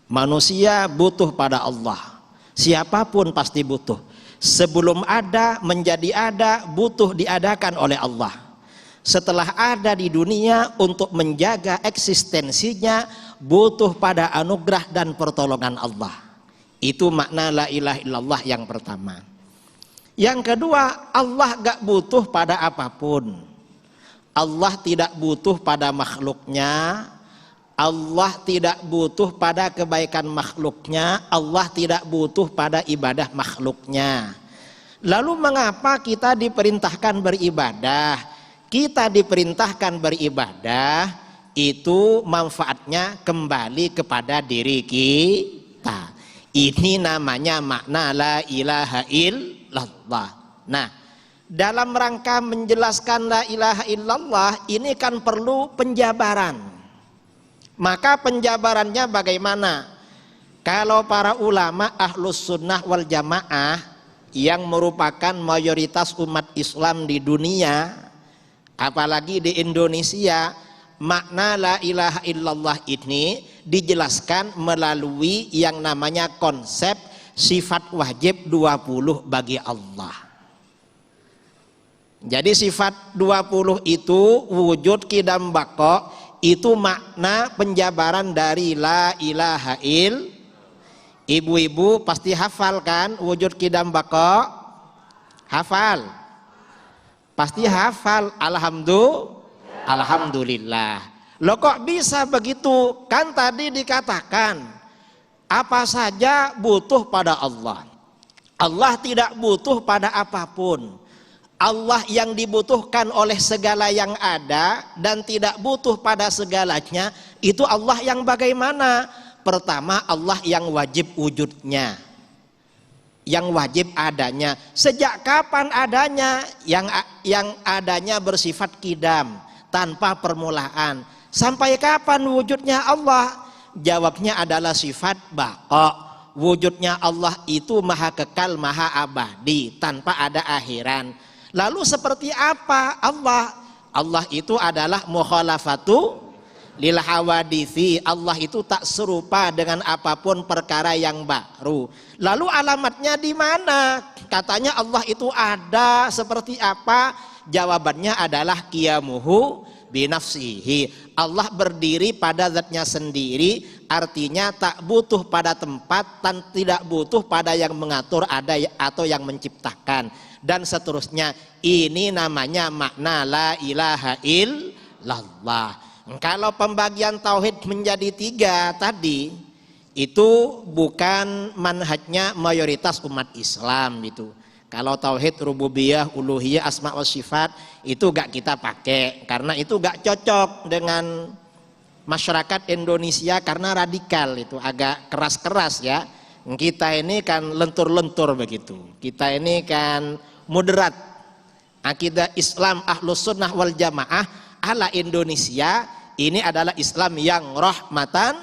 Manusia butuh pada Allah, siapapun pasti butuh. Sebelum ada, menjadi ada, butuh diadakan oleh Allah. Setelah ada di dunia, untuk menjaga eksistensinya butuh pada anugerah dan pertolongan Allah. Itu makna la ilaha illallah yang pertama. Yang kedua, Allah gak butuh pada apapun. Allah tidak butuh pada makhluknya. Allah tidak butuh pada kebaikan makhluknya. Allah tidak butuh pada ibadah makhluknya. Lalu mengapa kita diperintahkan beribadah? Kita diperintahkan beribadah itu manfaatnya kembali kepada diri kita. Ini namanya makna la ilaha illallah. Nah, dalam rangka menjelaskan la ilaha illallah ini kan perlu penjabaran. Maka penjabarannya bagaimana? Kalau para ulama ahlus sunnah wal jamaah yang merupakan mayoritas umat Islam di dunia, apalagi di Indonesia, makna la ilaha illallah ini dijelaskan melalui yang namanya konsep sifat wajib 20 bagi Allah. Jadi sifat 20 itu wujud qidam baqa, itu makna penjabaran dari la ilaha il. Ibu-ibu pasti hafal kan wujud qidam baqa? Hafal? Pasti hafal. Alhamdulillah. Loh kok bisa begitu? Kan tadi dikatakan apa saja butuh pada Allah. Allah tidak butuh pada apapun. Allah yang dibutuhkan oleh segala yang ada dan tidak butuh pada segalanya, itu Allah yang bagaimana? Pertama, Allah yang wajib wujudnya, yang wajib adanya. Sejak kapan adanya? Yang adanya bersifat qidam, tanpa permulaan. Sampai kapan wujudnya Allah? Jawabnya adalah sifat baqa. Wujudnya Allah itu maha kekal, maha abadi, tanpa ada akhiran. Lalu seperti apa Allah? Allah itu adalah mukhalafatu lil hawadithi. Allah itu tak serupa dengan apapun perkara yang baru. Lalu alamatnya di mana? Katanya Allah itu ada, seperti apa? Jawabannya adalah qiyamuhu binafsihi. Allah berdiri pada zatnya sendiri, artinya tak butuh pada tempat dan tidak butuh pada yang mengatur ada atau yang menciptakan, dan seterusnya. Ini namanya makna la ilaha illallah. Kalau pembagian tauhid menjadi 3 tadi, itu bukan manhajnya mayoritas umat Islam itu. Kalau tauhid rububiyah, uluhiyah, asma wa sifat itu gak kita pakai, karena itu gak cocok dengan masyarakat Indonesia, karena radikal, itu agak keras-keras ya. Kita ini kan lentur-lentur begitu. Kita ini kan moderat. Akidah Islam ahlus sunnah wal jamaah ala Indonesia ini adalah Islam yang rahmatan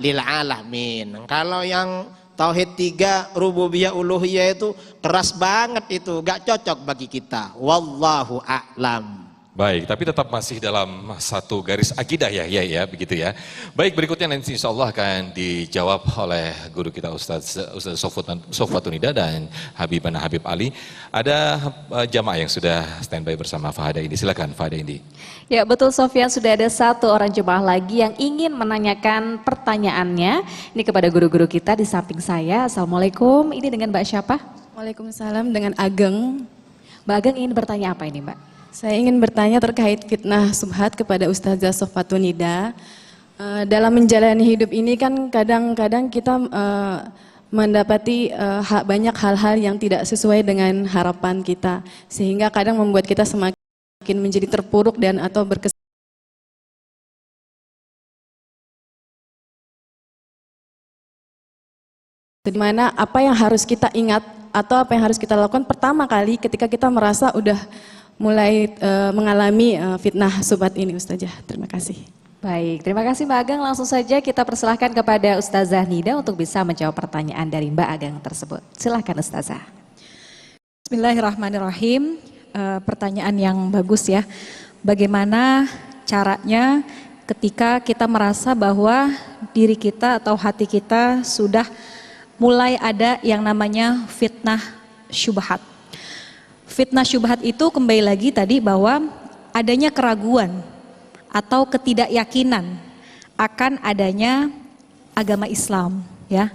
lil alamin. Kalau yang tauhid 3 rububiyah uluhiyah itu keras banget, itu gak cocok bagi kita. Wallahu a'lam. Baik, tapi tetap masih dalam satu garis akidah ya begitu ya. Baik, berikutnya nanti insya Allah akan dijawab oleh guru kita Ustaz Sofwatunida dan Habibana Habib Ali. Ada jamaah yang sudah standby bersama Fahada Indi. Silakan Fahada Indi. Ya betul Sofyan, sudah ada 1 orang jemaah lagi yang ingin menanyakan pertanyaannya. Ini kepada guru-guru kita di samping saya. Assalamualaikum, ini dengan Mbak siapa? Waalaikumsalam, dengan Ageng. Mbak Ageng ingin bertanya apa ini Mbak? Saya ingin bertanya terkait fitnah subhat kepada Ustazah Sofwatunida. Dalam menjalani hidup ini kan kadang-kadang kita mendapati banyak hal-hal yang tidak sesuai dengan harapan kita. Sehingga kadang membuat kita semakin menjadi terpuruk dan atau berkesan. Dimana apa yang harus kita ingat atau apa yang harus kita lakukan pertama kali ketika kita merasa udah mulai mengalami fitnah subhat ini, Ustazah. Terima kasih. Baik, terima kasih Mbak Ageng. Langsung saja kita persilahkan kepada Ustazah Nida untuk bisa menjawab pertanyaan dari Mbak Ageng tersebut. Silahkan Ustazah. Bismillahirrahmanirrahim. Pertanyaan yang bagus ya. Bagaimana caranya ketika kita merasa bahwa diri kita atau hati kita sudah mulai ada yang namanya fitnah syubhat. Fitnah syubhat itu kembali lagi tadi bahwa adanya keraguan atau ketidakyakinan akan adanya agama Islam ya.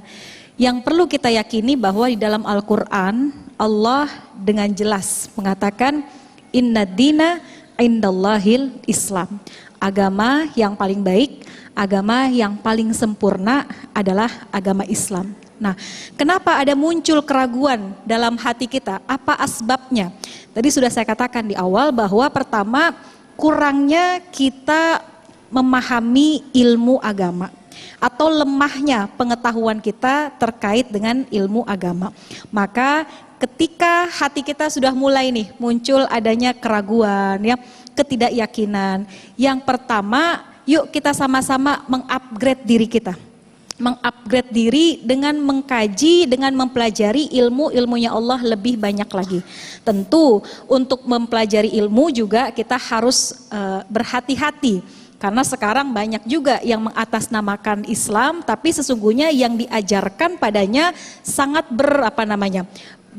Yang perlu kita yakini bahwa di dalam Al-Quran Allah dengan jelas mengatakan inna dina indallahil Islam. Agama yang paling baik, agama yang paling sempurna adalah agama Islam. Nah, kenapa ada muncul keraguan dalam hati kita? Apa asbabnya? Tadi sudah saya katakan di awal bahwa pertama kurangnya kita memahami ilmu agama atau lemahnya pengetahuan kita terkait dengan ilmu agama. Maka ketika hati kita sudah mulai nih muncul adanya keraguan, ya, ketidakyakinan. Yang pertama, yuk kita sama-sama mengupgrade diri kita. Mengupgrade diri dengan mengkaji, dengan mempelajari ilmunya Allah lebih banyak lagi. Tentu untuk mempelajari ilmu juga kita harus berhati-hati. Karena sekarang banyak juga yang mengatasnamakan Islam, tapi sesungguhnya yang diajarkan padanya sangat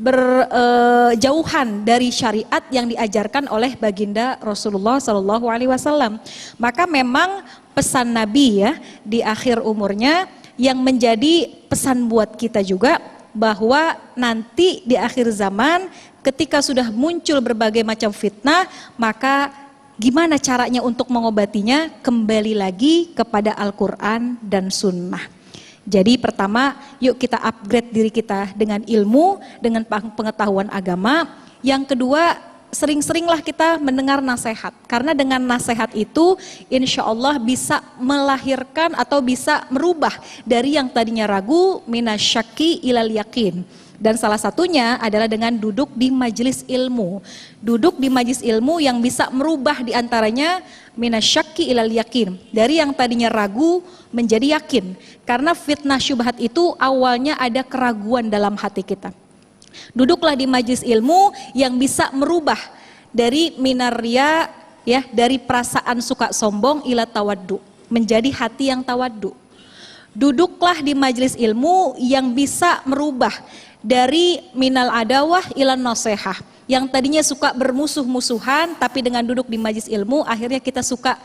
berjauhan dari syariat yang diajarkan oleh baginda Rasulullah SAW. Maka memang pesan Nabi ya di akhir umurnya yang menjadi pesan buat kita juga bahwa nanti di akhir zaman ketika sudah muncul berbagai macam fitnah, maka gimana caranya untuk mengobatinya? Kembali lagi kepada Al-Quran dan Sunnah. Jadi pertama, yuk kita upgrade diri kita dengan ilmu, dengan pengetahuan agama. Yang kedua, sering-seringlah kita mendengar nasihat. Karena dengan nasihat itu, insya Allah bisa melahirkan atau bisa merubah dari yang tadinya ragu, minasyaki ilal yakin. Dan salah satunya adalah dengan duduk di majelis ilmu. Duduk di majelis ilmu yang bisa merubah diantaranya minasyaki ilal yakin. Dari yang tadinya ragu menjadi yakin. Karena fitnah syubhat itu awalnya ada keraguan dalam hati kita. Duduklah di majelis ilmu yang bisa merubah dari minarya, ya, dari perasaan suka sombong ila tawaddu. Menjadi hati yang tawaddu. Duduklah di majelis ilmu yang bisa merubah dari minal adawah ilan nasehah, yang tadinya suka bermusuh-musuhan, tapi dengan duduk di majelis ilmu akhirnya kita suka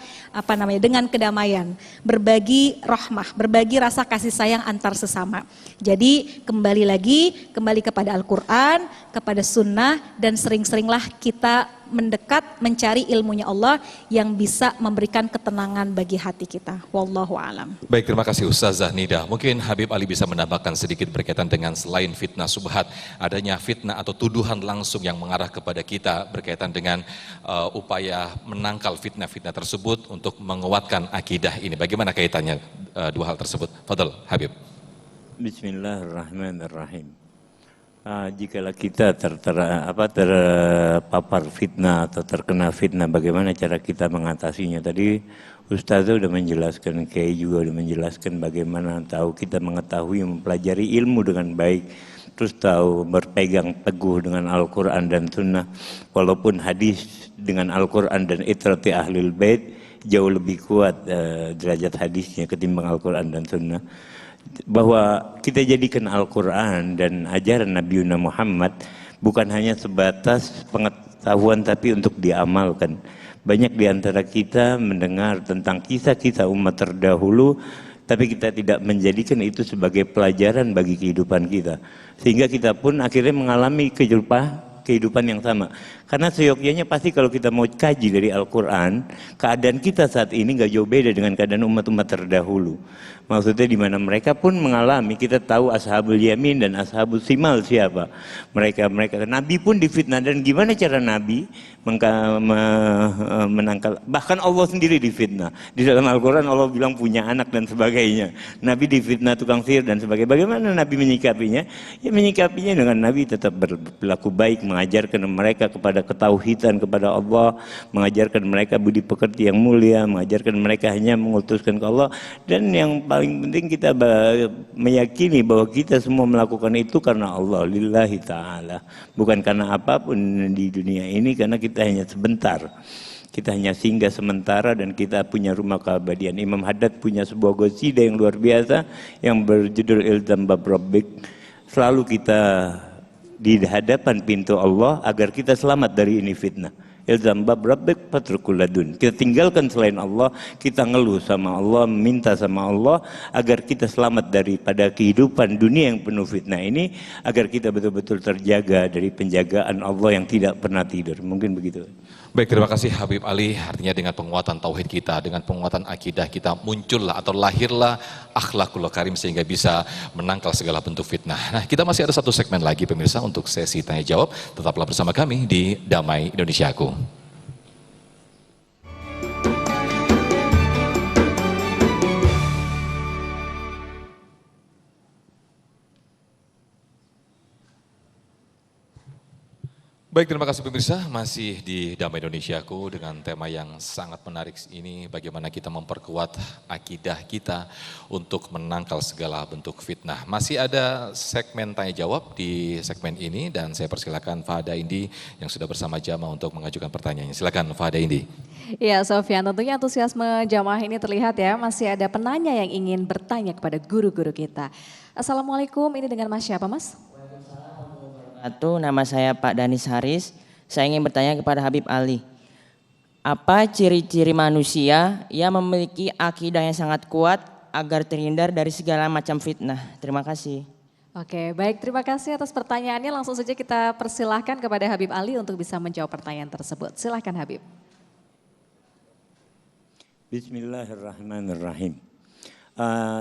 dengan kedamaian, berbagi rahmah, berbagi rasa kasih sayang antar sesama. Jadi kembali kepada Al-Quran, kepada Sunnah, dan sering-seringlah kita mendekat mencari ilmunya Allah yang bisa memberikan ketenangan bagi hati kita. Wallahu alam. Baik, terima kasih Ustazah Nida. Mungkin Habib Ali bisa menambahkan sedikit berkaitan dengan selain fitnah subhat, adanya fitnah atau tuduhan langsung yang mengarah kepada kita berkaitan dengan upaya menangkal fitnah-fitnah tersebut untuk menguatkan akidah ini. Bagaimana kaitannya dua hal tersebut? Fadal, Habib. Bismillahirrahmanirrahim. Jikalau kita terpapar fitnah atau terkena fitnah, bagaimana cara kita mengatasinya? Tadi Ustazah sudah menjelaskan, Kiai juga sudah menjelaskan bagaimana kita mengetahui, mempelajari ilmu dengan baik, terus tahu berpegang teguh dengan Al-Quran dan Sunnah. Walaupun hadis dengan Al-Quran dan itrati ahlul bait jauh lebih kuat derajat hadisnya ketimbang Al-Quran dan Sunnah. Bahwa kita jadikan Al-Quran dan ajaran Nabi Muhammad bukan hanya sebatas pengetahuan tapi untuk diamalkan. Banyak di antara kita mendengar tentang kisah-kisah umat terdahulu, tapi kita tidak menjadikan itu sebagai pelajaran bagi kehidupan kita. Sehingga kita pun akhirnya mengalami kehidupan yang sama. Karena seyogyanya pasti kalau kita mau kaji dari Al-Quran, keadaan kita saat ini gak jauh beda dengan keadaan umat-umat terdahulu. Maksudnya di mana mereka pun mengalami, kita tahu ashabul yamin dan ashabul simal siapa. Mereka Nabi pun difitnah, dan gimana cara Nabi menangkal, bahkan Allah sendiri difitnah. Di dalam Al-Quran Allah bilang punya anak dan sebagainya. Nabi difitnah tukang sihir dan sebagainya. Bagaimana Nabi menyikapinya? Ya menyikapinya dengan Nabi tetap berlaku baik, mengajarkan mereka kepada ketauhidan kepada Allah, mengajarkan mereka budi pekerti yang mulia, mengajarkan mereka hanya mengutuskan ke Allah. Dan yang paling penting kita meyakini bahwa kita semua melakukan itu karena Allah, lillahi ta'ala, bukan karena apapun di dunia ini, karena kita hanya sebentar, kita hanya singgah sementara, dan kita punya rumah keabadian. Imam Haddad punya sebuah qasidah yang luar biasa yang berjudul Ilzam Bab Rabbik. Selalu kita di hadapan pintu Allah agar kita selamat dari ini fitnah. Ilzam bab rabbik fatrukul ladun. Kita tinggalkan selain Allah, kita ngeluh sama Allah, minta sama Allah agar kita selamat daripada kehidupan dunia yang penuh fitnah ini, agar kita betul-betul terjaga dari penjagaan Allah yang tidak pernah tidur. Mungkin begitu. Baik, terima kasih Habib Ali. Artinya dengan penguatan tauhid kita, dengan penguatan akidah kita, muncullah atau lahirlah akhlakul karim sehingga bisa menangkal segala bentuk fitnah. Nah, kita masih ada satu segmen lagi pemirsa untuk sesi tanya jawab. Tetaplah bersama kami di Damai Indonesiaku. Baik, terima kasih pemirsa, masih di Damai Indonesiaku dengan tema yang sangat menarik ini, bagaimana kita memperkuat akidah kita untuk menangkal segala bentuk fitnah. Masih ada segmen tanya jawab di segmen ini dan saya persilakan Fahda Indi yang sudah bersama jamaah untuk mengajukan pertanyaannya. Silakan Fahda Indi. Ya Sofyan, tentunya antusiasme jamaah ini terlihat ya, masih ada penanya yang ingin bertanya kepada guru-guru kita. Assalamualaikum, ini dengan Mas siapa Mas? Nama saya Pak Danis Haris. Saya ingin bertanya kepada Habib Ali. Apa ciri-ciri manusia yang memiliki akidah yang sangat kuat agar terhindar dari segala macam fitnah? Terima kasih. Oke, baik, terima kasih atas pertanyaannya. Langsung saja kita persilahkan kepada Habib Ali untuk bisa menjawab pertanyaan tersebut. Silahkan Habib. Bismillahirrahmanirrahim.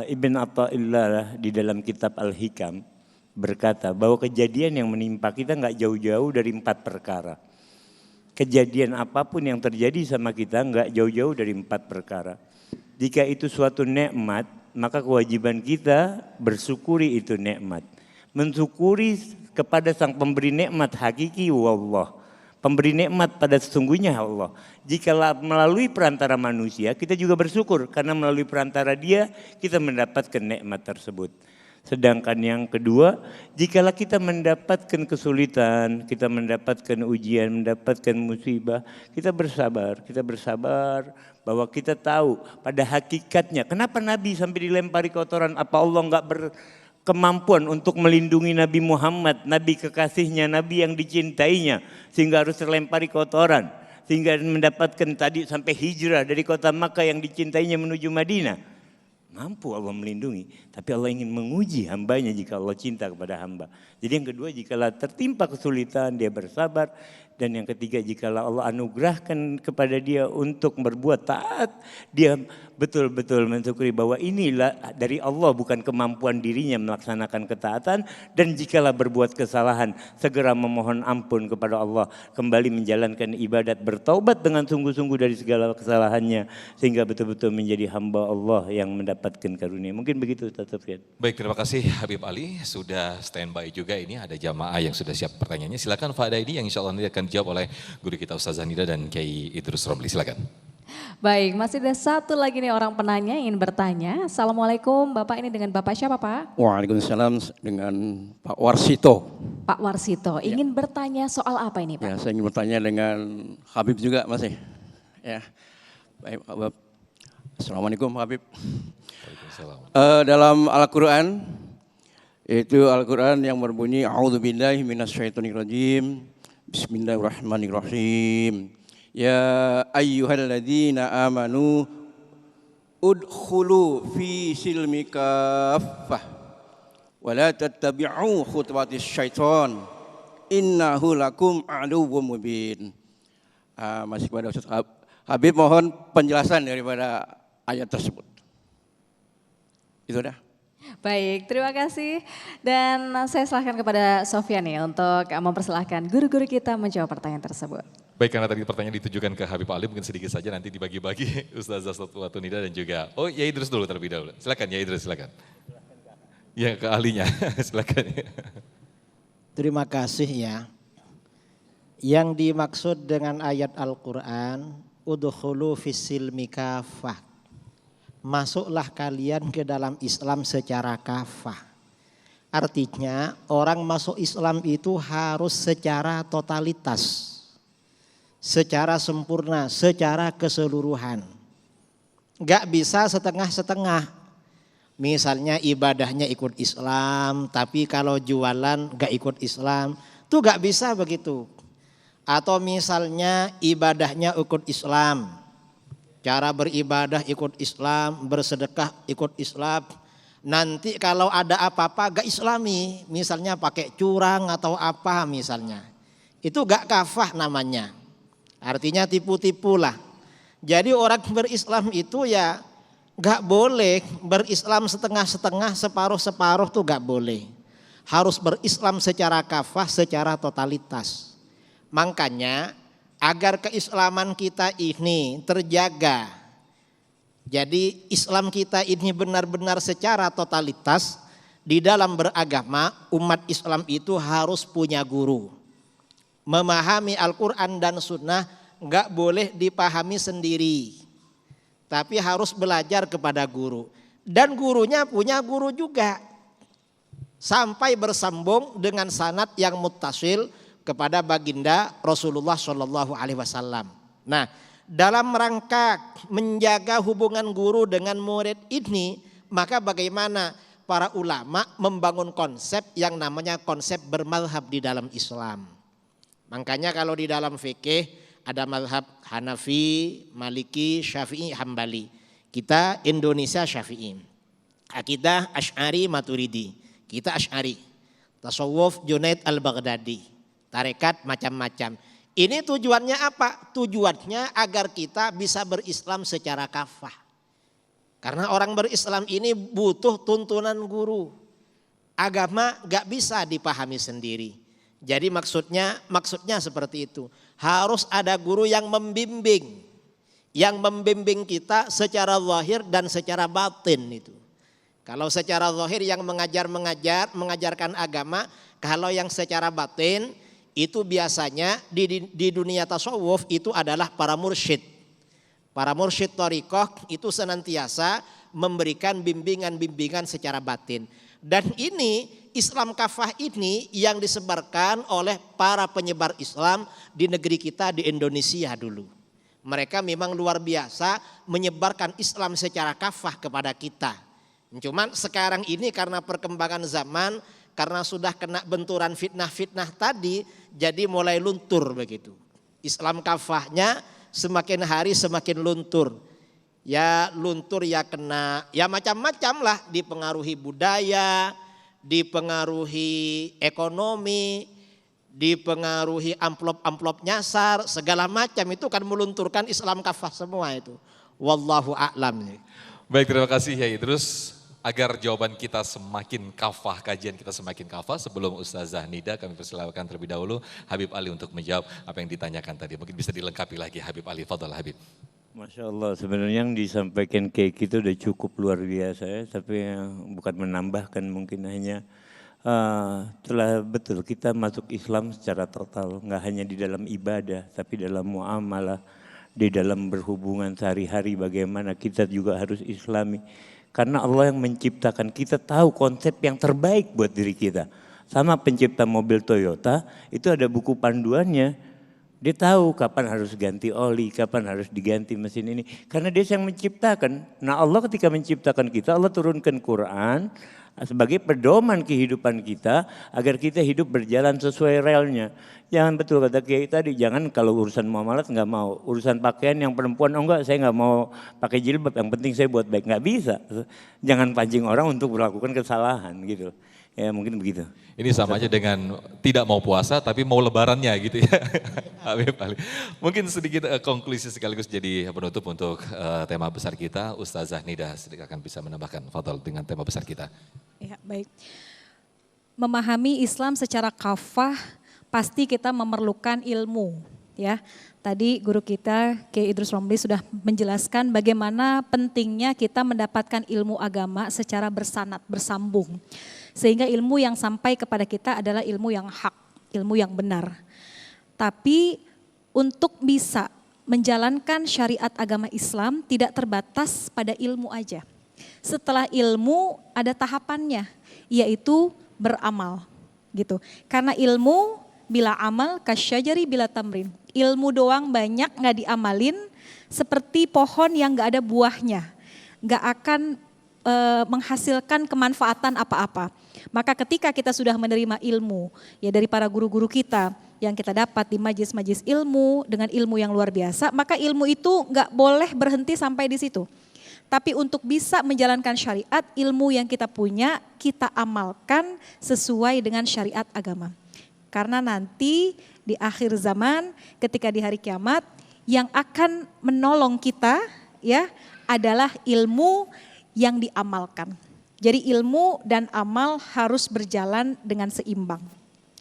Ibn Atta'illah di dalam kitab Al-Hikam berkata bahwa kejadian yang menimpa kita nggak jauh-jauh dari 4 perkara. Kejadian apapun yang terjadi sama kita nggak jauh-jauh dari 4 perkara. Jika itu suatu nikmat, maka kewajiban kita bersyukuri itu nikmat. Mensyukuri kepada sang pemberi nikmat hakiki wallah. Pemberi nikmat pada sesungguhnya Allah. Jika melalui perantara manusia, kita juga bersyukur karena melalui perantara dia kita mendapatkan nikmat tersebut. Sedangkan yang kedua, jikalau kita mendapatkan kesulitan, kita mendapatkan ujian, mendapatkan musibah, kita bersabar bahwa kita tahu pada hakikatnya. Kenapa Nabi sampai dilempari kotoran? Apa Allah enggak berkemampuan untuk melindungi Nabi Muhammad, Nabi kekasihnya, Nabi yang dicintainya, sehingga harus terlempari kotoran, sehingga mendapatkan tadi sampai hijrah dari kota Makkah yang dicintainya menuju Madinah. Mampu Allah melindungi, tapi Allah ingin menguji hambanya jika Allah cinta kepada hamba. Jadi yang kedua, jikalau tertimpa kesulitan dia bersabar. Dan yang ketiga, jikalau Allah anugerahkan kepada dia untuk berbuat taat, dia betul-betul mensyukuri bahwa inilah dari Allah, bukan kemampuan dirinya melaksanakan ketaatan. Dan jikalau berbuat kesalahan, segera memohon ampun kepada Allah, kembali menjalankan ibadat, bertaubat dengan sungguh-sungguh dari segala kesalahannya, sehingga betul-betul menjadi hamba Allah yang mendapatkan karunia. Mungkin begitu Ustaz Sofyan. Baik, terima kasih Habib Ali, sudah standby juga ini, ada jamaah yang sudah siap pertanyaannya. Silakan Fahda ini yang insya Allah nanti akan dijawab oleh guru kita Ustazah Nida dan Kiai Idrus Romli. Silakan. Baik, masih ada satu lagi nih orang penanya yang ingin bertanya. Assalamualaikum, Bapak ini dengan Bapak siapa Pak? Waalaikumsalam, dengan Pak Warsito. Pak Warsito, ingin bertanya soal apa ini Pak? Ya, saya ingin bertanya dengan Habib juga masih. Ya, baik Pak. Assalamualaikum Habib. Dalam Al-Quran, itu Al-Quran yang berbunyi A'udzubillahi minasyaitonirrajim. Bismillahirrahmanirrahim. Ya ayyuhalladzina amanu udkhulu fi silmi kaffah wa la tattabi'u khutuwatis syaitan innahu lakum aduwwum mubin. Masih kepada Ustaz Habib, mohon penjelasan daripada ayat tersebut. Itu dah. Baik, terima kasih. Dan saya serahkan kepada Sofyan nih untuk mempersilahkan guru-guru kita menjawab pertanyaan tersebut. Baik, karena tadi pertanyaan ditujukan ke Habib Ali, mungkin sedikit saja nanti dibagi-bagi Ustazah Sofwatunida dan juga, ya Idrus dulu terlebih dahulu. Silakan ya Idrus, silakan. Ya ke ahlinya, silakan. Terima kasih ya. Yang dimaksud dengan ayat Al-Quran, udkhulu fis silmi kafah. Masuklah kalian ke dalam Islam secara kafah. Artinya orang masuk Islam itu harus secara totalitas, secara sempurna, secara keseluruhan. Gak bisa setengah-setengah. Misalnya ibadahnya ikut Islam, tapi kalau jualan gak ikut Islam. Itu gak bisa begitu. Atau misalnya ibadahnya ikut Islam, cara beribadah ikut Islam, bersedekah ikut Islam. Nanti kalau ada apa-apa gak Islami, misalnya pakai curang atau apa misalnya, itu gak kafah namanya. Artinya tipu-tipu lah. Jadi orang berislam itu ya gak boleh berislam setengah-setengah, separuh-separuh tuh gak boleh. Harus berislam secara kafah, secara totalitas. Makanya agar keislaman kita ini terjaga, jadi Islam kita ini benar-benar secara totalitas, di dalam beragama umat Islam itu harus punya guru. Memahami Al-Quran dan Sunnah gak boleh dipahami sendiri, tapi harus belajar kepada guru. Dan gurunya punya guru juga, sampai bersambung dengan sanad yang muttasil kepada baginda Rasulullah Shallallahu Alaihi Wasallam. Nah, dalam rangka menjaga hubungan guru dengan murid ini, maka bagaimana para ulama membangun konsep yang namanya konsep bermadhab di dalam Islam. Makanya kalau di dalam fikih ada madhab Hanafi, Maliki, Syafi'i, Hambali. Kita Indonesia Syafi'i. Akidah Asy'ari, Maturidi. Kita Asy'ari. Tasawuf Junaid al-Baghdadi. Tarekat macam-macam. Ini tujuannya apa? Tujuannya agar kita bisa berislam secara kafah. Karena orang berislam ini butuh tuntunan guru. Agama gak bisa dipahami sendiri. Jadi maksudnya seperti itu. Harus ada guru yang membimbing. Yang membimbing kita secara zahir dan secara batin itu. Kalau secara zahir yang mengajarkan agama. Kalau yang secara batin itu biasanya di dunia tasawuf itu adalah para mursyid. Para mursyid thariqah itu senantiasa memberikan bimbingan-bimbingan secara batin. Dan ini Islam kafah ini yang disebarkan oleh para penyebar Islam di negeri kita di Indonesia dulu. Mereka memang luar biasa menyebarkan Islam secara kafah kepada kita. Cuman sekarang ini karena perkembangan zaman, karena sudah kena benturan fitnah-fitnah tadi, jadi mulai luntur begitu. Islam kafahnya semakin hari semakin luntur. Ya luntur ya kena, ya macam-macam lah, dipengaruhi budaya, dipengaruhi ekonomi, dipengaruhi amplop-amplop nyasar, segala macam itu kan melunturkan Islam kafah semua itu. Wallahu a'lam. Baik, terima kasih Yai. Terus agar jawaban kita semakin kafah, kajian kita semakin kafah, sebelum Ustazah Nida kami persilakan terlebih dahulu Habib Ali untuk menjawab apa yang ditanyakan tadi. Mungkin bisa dilengkapi lagi Habib Ali. Fadhal Habib. Masya Allah, sebenarnya yang disampaikan kayak gitu udah cukup luar biasa ya, tapi bukan menambahkan, mungkin hanya telah betul kita masuk Islam secara total, nggak hanya di dalam ibadah, tapi dalam muamalah, di dalam berhubungan sehari-hari bagaimana kita juga harus Islami. Karena Allah yang menciptakan, kita tahu konsep yang terbaik buat diri kita. Sama pencipta mobil Toyota, itu ada buku panduannya. Dia tahu kapan harus ganti oli, kapan harus diganti mesin ini. Karena dia yang menciptakan. Nah Allah ketika menciptakan kita, Allah turunkan Quran sebagai pedoman kehidupan kita agar kita hidup berjalan sesuai relnya. Jangan, betul kata Kiai tadi, jangan kalau urusan muamalat nggak mau, urusan pakaian yang perempuan, oh enggak saya nggak mau pakai jilbab, yang penting saya buat baik, nggak bisa. Jangan pancing orang untuk melakukan kesalahan gitu. Ya mungkin begitu. Ini sama aja dengan tidak mau puasa tapi mau lebarannya gitu ya. Habib Ali. Mungkin sedikit konklusi sekaligus jadi penutup untuk tema besar kita. Ustazah Nida sedikit akan bisa menambahkan Fadhal dengan tema besar kita. Ya, baik. Memahami Islam secara kafah pasti kita memerlukan ilmu, ya. Tadi guru kita Kiai Idrus Romli sudah menjelaskan bagaimana pentingnya kita mendapatkan ilmu agama secara bersanad, bersambung. Sehingga ilmu yang sampai kepada kita adalah ilmu yang hak, ilmu yang benar. Tapi untuk bisa menjalankan syariat agama Islam tidak terbatas pada ilmu aja. Setelah ilmu ada tahapannya, yaitu beramal gitu. Karena ilmu bila amal kasyajari bila tamrin. Ilmu doang banyak gak diamalin, seperti pohon yang gak ada buahnya. Gak akan menghasilkan kemanfaatan apa-apa. Maka ketika kita sudah menerima ilmu ya dari para guru-guru kita, yang kita dapat di majlis-majlis ilmu dengan ilmu yang luar biasa, maka ilmu itu nggak boleh berhenti sampai di situ. Tapi untuk bisa menjalankan syariat, ilmu yang kita punya kita amalkan sesuai dengan syariat agama. Karena nanti di akhir zaman ketika di hari kiamat yang akan menolong kita ya adalah ilmu yang diamalkan. Jadi ilmu dan amal harus berjalan dengan seimbang.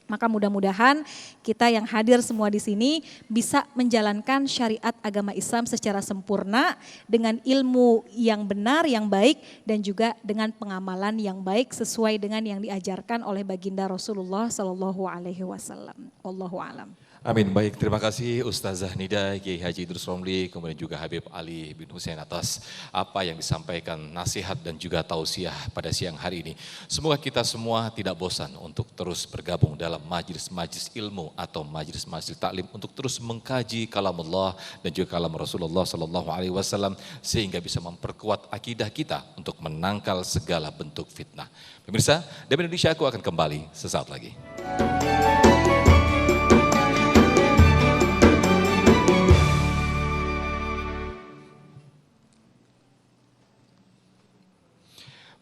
Maka mudah-mudahan kita yang hadir semua di sini bisa menjalankan syariat agama Islam secara sempurna dengan ilmu yang benar, yang baik dan juga dengan pengamalan yang baik sesuai dengan yang diajarkan oleh baginda Rasulullah Sallallahu Alaihi Wasallam. Wallahu a'lam. Amin. Baik, terima kasih Ustazah Nida, Kiai Haji Idrus Romli, kemudian juga Habib Ali bin Hussein atas apa yang disampaikan nasihat dan juga tausiah pada siang hari ini. Semoga kita semua tidak bosan untuk terus bergabung dalam majlis-majlis ilmu atau majlis-majlis taklim untuk terus mengkaji kalam Allah dan juga kalam Rasulullah Sallallahu Alaihi Wasallam sehingga bisa memperkuat akidah kita untuk menangkal segala bentuk fitnah. Pemirsa, Damai Indonesia aku akan kembali sesaat lagi.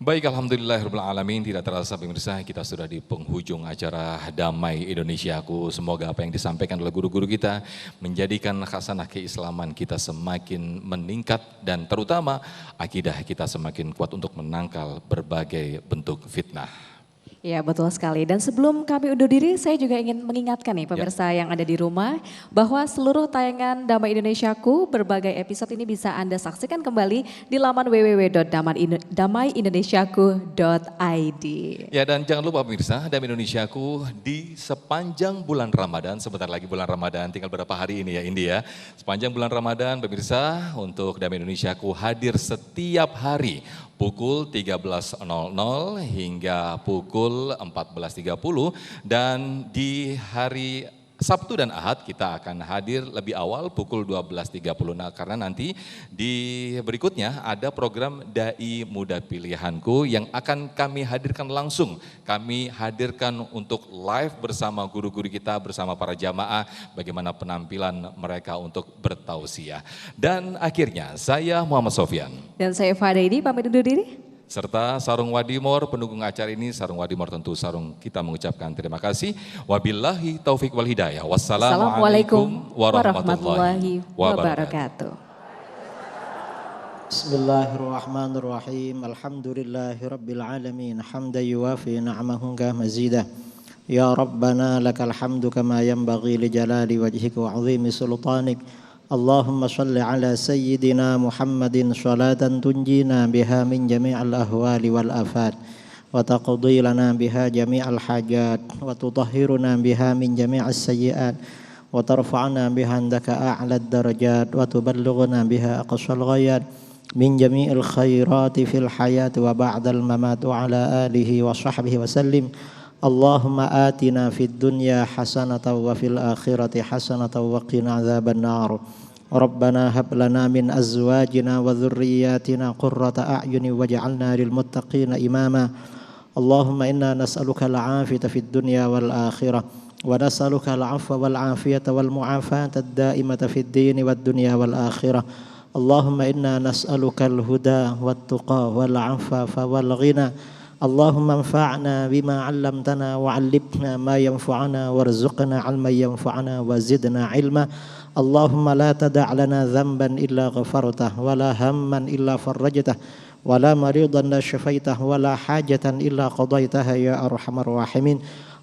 Baik, alhamdulillahirrahmanirrahim. Tidak terasa pemirsa, kita sudah di penghujung acara Damai Indonesiaku. Semoga apa yang disampaikan oleh guru-guru kita menjadikan khasanah keislaman kita semakin meningkat dan terutama akidah kita semakin kuat untuk menangkal berbagai bentuk fitnah. Ya betul sekali, dan sebelum kami undur diri saya juga ingin mengingatkan nih pemirsa yang ada di rumah bahwa seluruh tayangan Damai Indonesiaku berbagai episode ini bisa Anda saksikan kembali di laman www.damaiindonesiaku.id. Ya, dan jangan lupa pemirsa, Damai Indonesiaku di sepanjang bulan Ramadan, sebentar lagi bulan Ramadan, tinggal berapa hari ini ya Indi ya. Sepanjang bulan Ramadan pemirsa, untuk Damai Indonesiaku hadir setiap hari pukul 13.00 hingga pukul 14.30 dan di hari Sabtu dan Ahad kita akan hadir lebih awal pukul 12.30. Nah, karena nanti di berikutnya ada program Dai Muda Pilihanku yang akan kami hadirkan langsung. Kami hadirkan untuk live bersama guru-guru kita, bersama para jamaah, bagaimana penampilan mereka untuk bertausiah. Dan akhirnya saya Muhammad Sofyan. Dan saya Fadaidi pamit undur diri. Serta Sarung Wadimor, pendukung acara ini, Sarung Wadimor tentu Sarung kita mengucapkan terima kasih. Wabillahi taufik wal hidayah. Wassalamualaikum warahmatullahi wabarakatuh. Bismillahirrahmanirrahim. Alhamdulillahi rabbil alamin. Hamdan yuwafi na'amahu mazidah. Ya Rabbana lakal hamdu kama yanbaghi li jalali wajhika wa 'azimi sultanik. Allahumma salli ala sayyidina Muhammadin salatan tunjina biha min jami'al ahwali wal afat wa taqdi lana biha jami'al hajat wa tutahhiruna biha min jami'as sayyi'at wa tarfa'na biha indaka a'lad darajat wa tuballighuna biha aqsal ghayat min jami'il khairati fil hayati wa ba'dal mamat wa ala alihi wa sahbihi wa sallim. Allahumma atina fid dunya hasanatan wa fil akhirati hasanatan wa qina adzaban nar. Rabbana hab lana min azwajina wa dhurriyyatina qurrata a'yunin waj'alna lil muttaqina imama. Allahumma inna nas'aluka al-'afiyata fid dunya wal akhirah wa nas'aluka al-'afwa wal 'afiyata wal mu'afata ad-da'imata fid din wad dunya wal akhirah. Allahumma inna nas'aluka al-huda wat tuqa wal 'afafa wal ghina. Allahumma anfa'na bima 'allamtana wa 'allimna ma yanfa'una warzuqna 'ilman yanfa'una wa zidna 'ilma. Allahumma la tada' lana dhanban illa ghafartah wa la hamman illa farajtah wa la maridan la syafaitah wa la hajatan illa qadaitaha ya arhamar rahimin.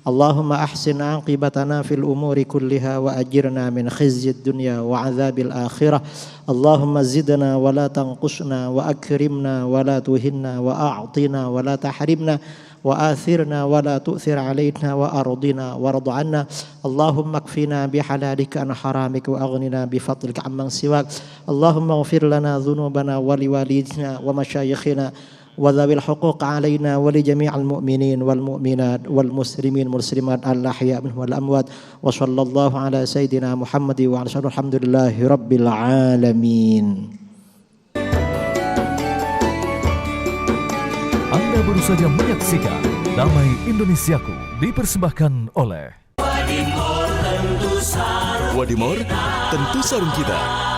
Allahumma ahsin 'aqibatana fil umuri kulliha wa ajirna min khizyid dunya wa 'adzabil akhirah. Allahumma zidna wa la tanqusna wa akrimna wa la tuhinna wa a'tina wa la tahrimna wa athirna wa la tu'thir alaina wa ardina warḍ 'anna. Allahumma kfina bihalalika an haramika wa aghnina bifadlika amman siwak. Allahumma ighfir lana dhunubana wa liwalidina wa masyayikhina wa dzawil huquq 'alaina wa li jami'il mu'minin wal mu'minat wal muslimin muslimat al-ahya' minhum wal amwat. Wa sallallahu ala sayyidina Muhammad wa ala alhamdulillahi rabbil alamin. Anda baru saja menyaksikan Damai Indonesiaku dipersembahkan oleh Wadimor, tentu sarung kita.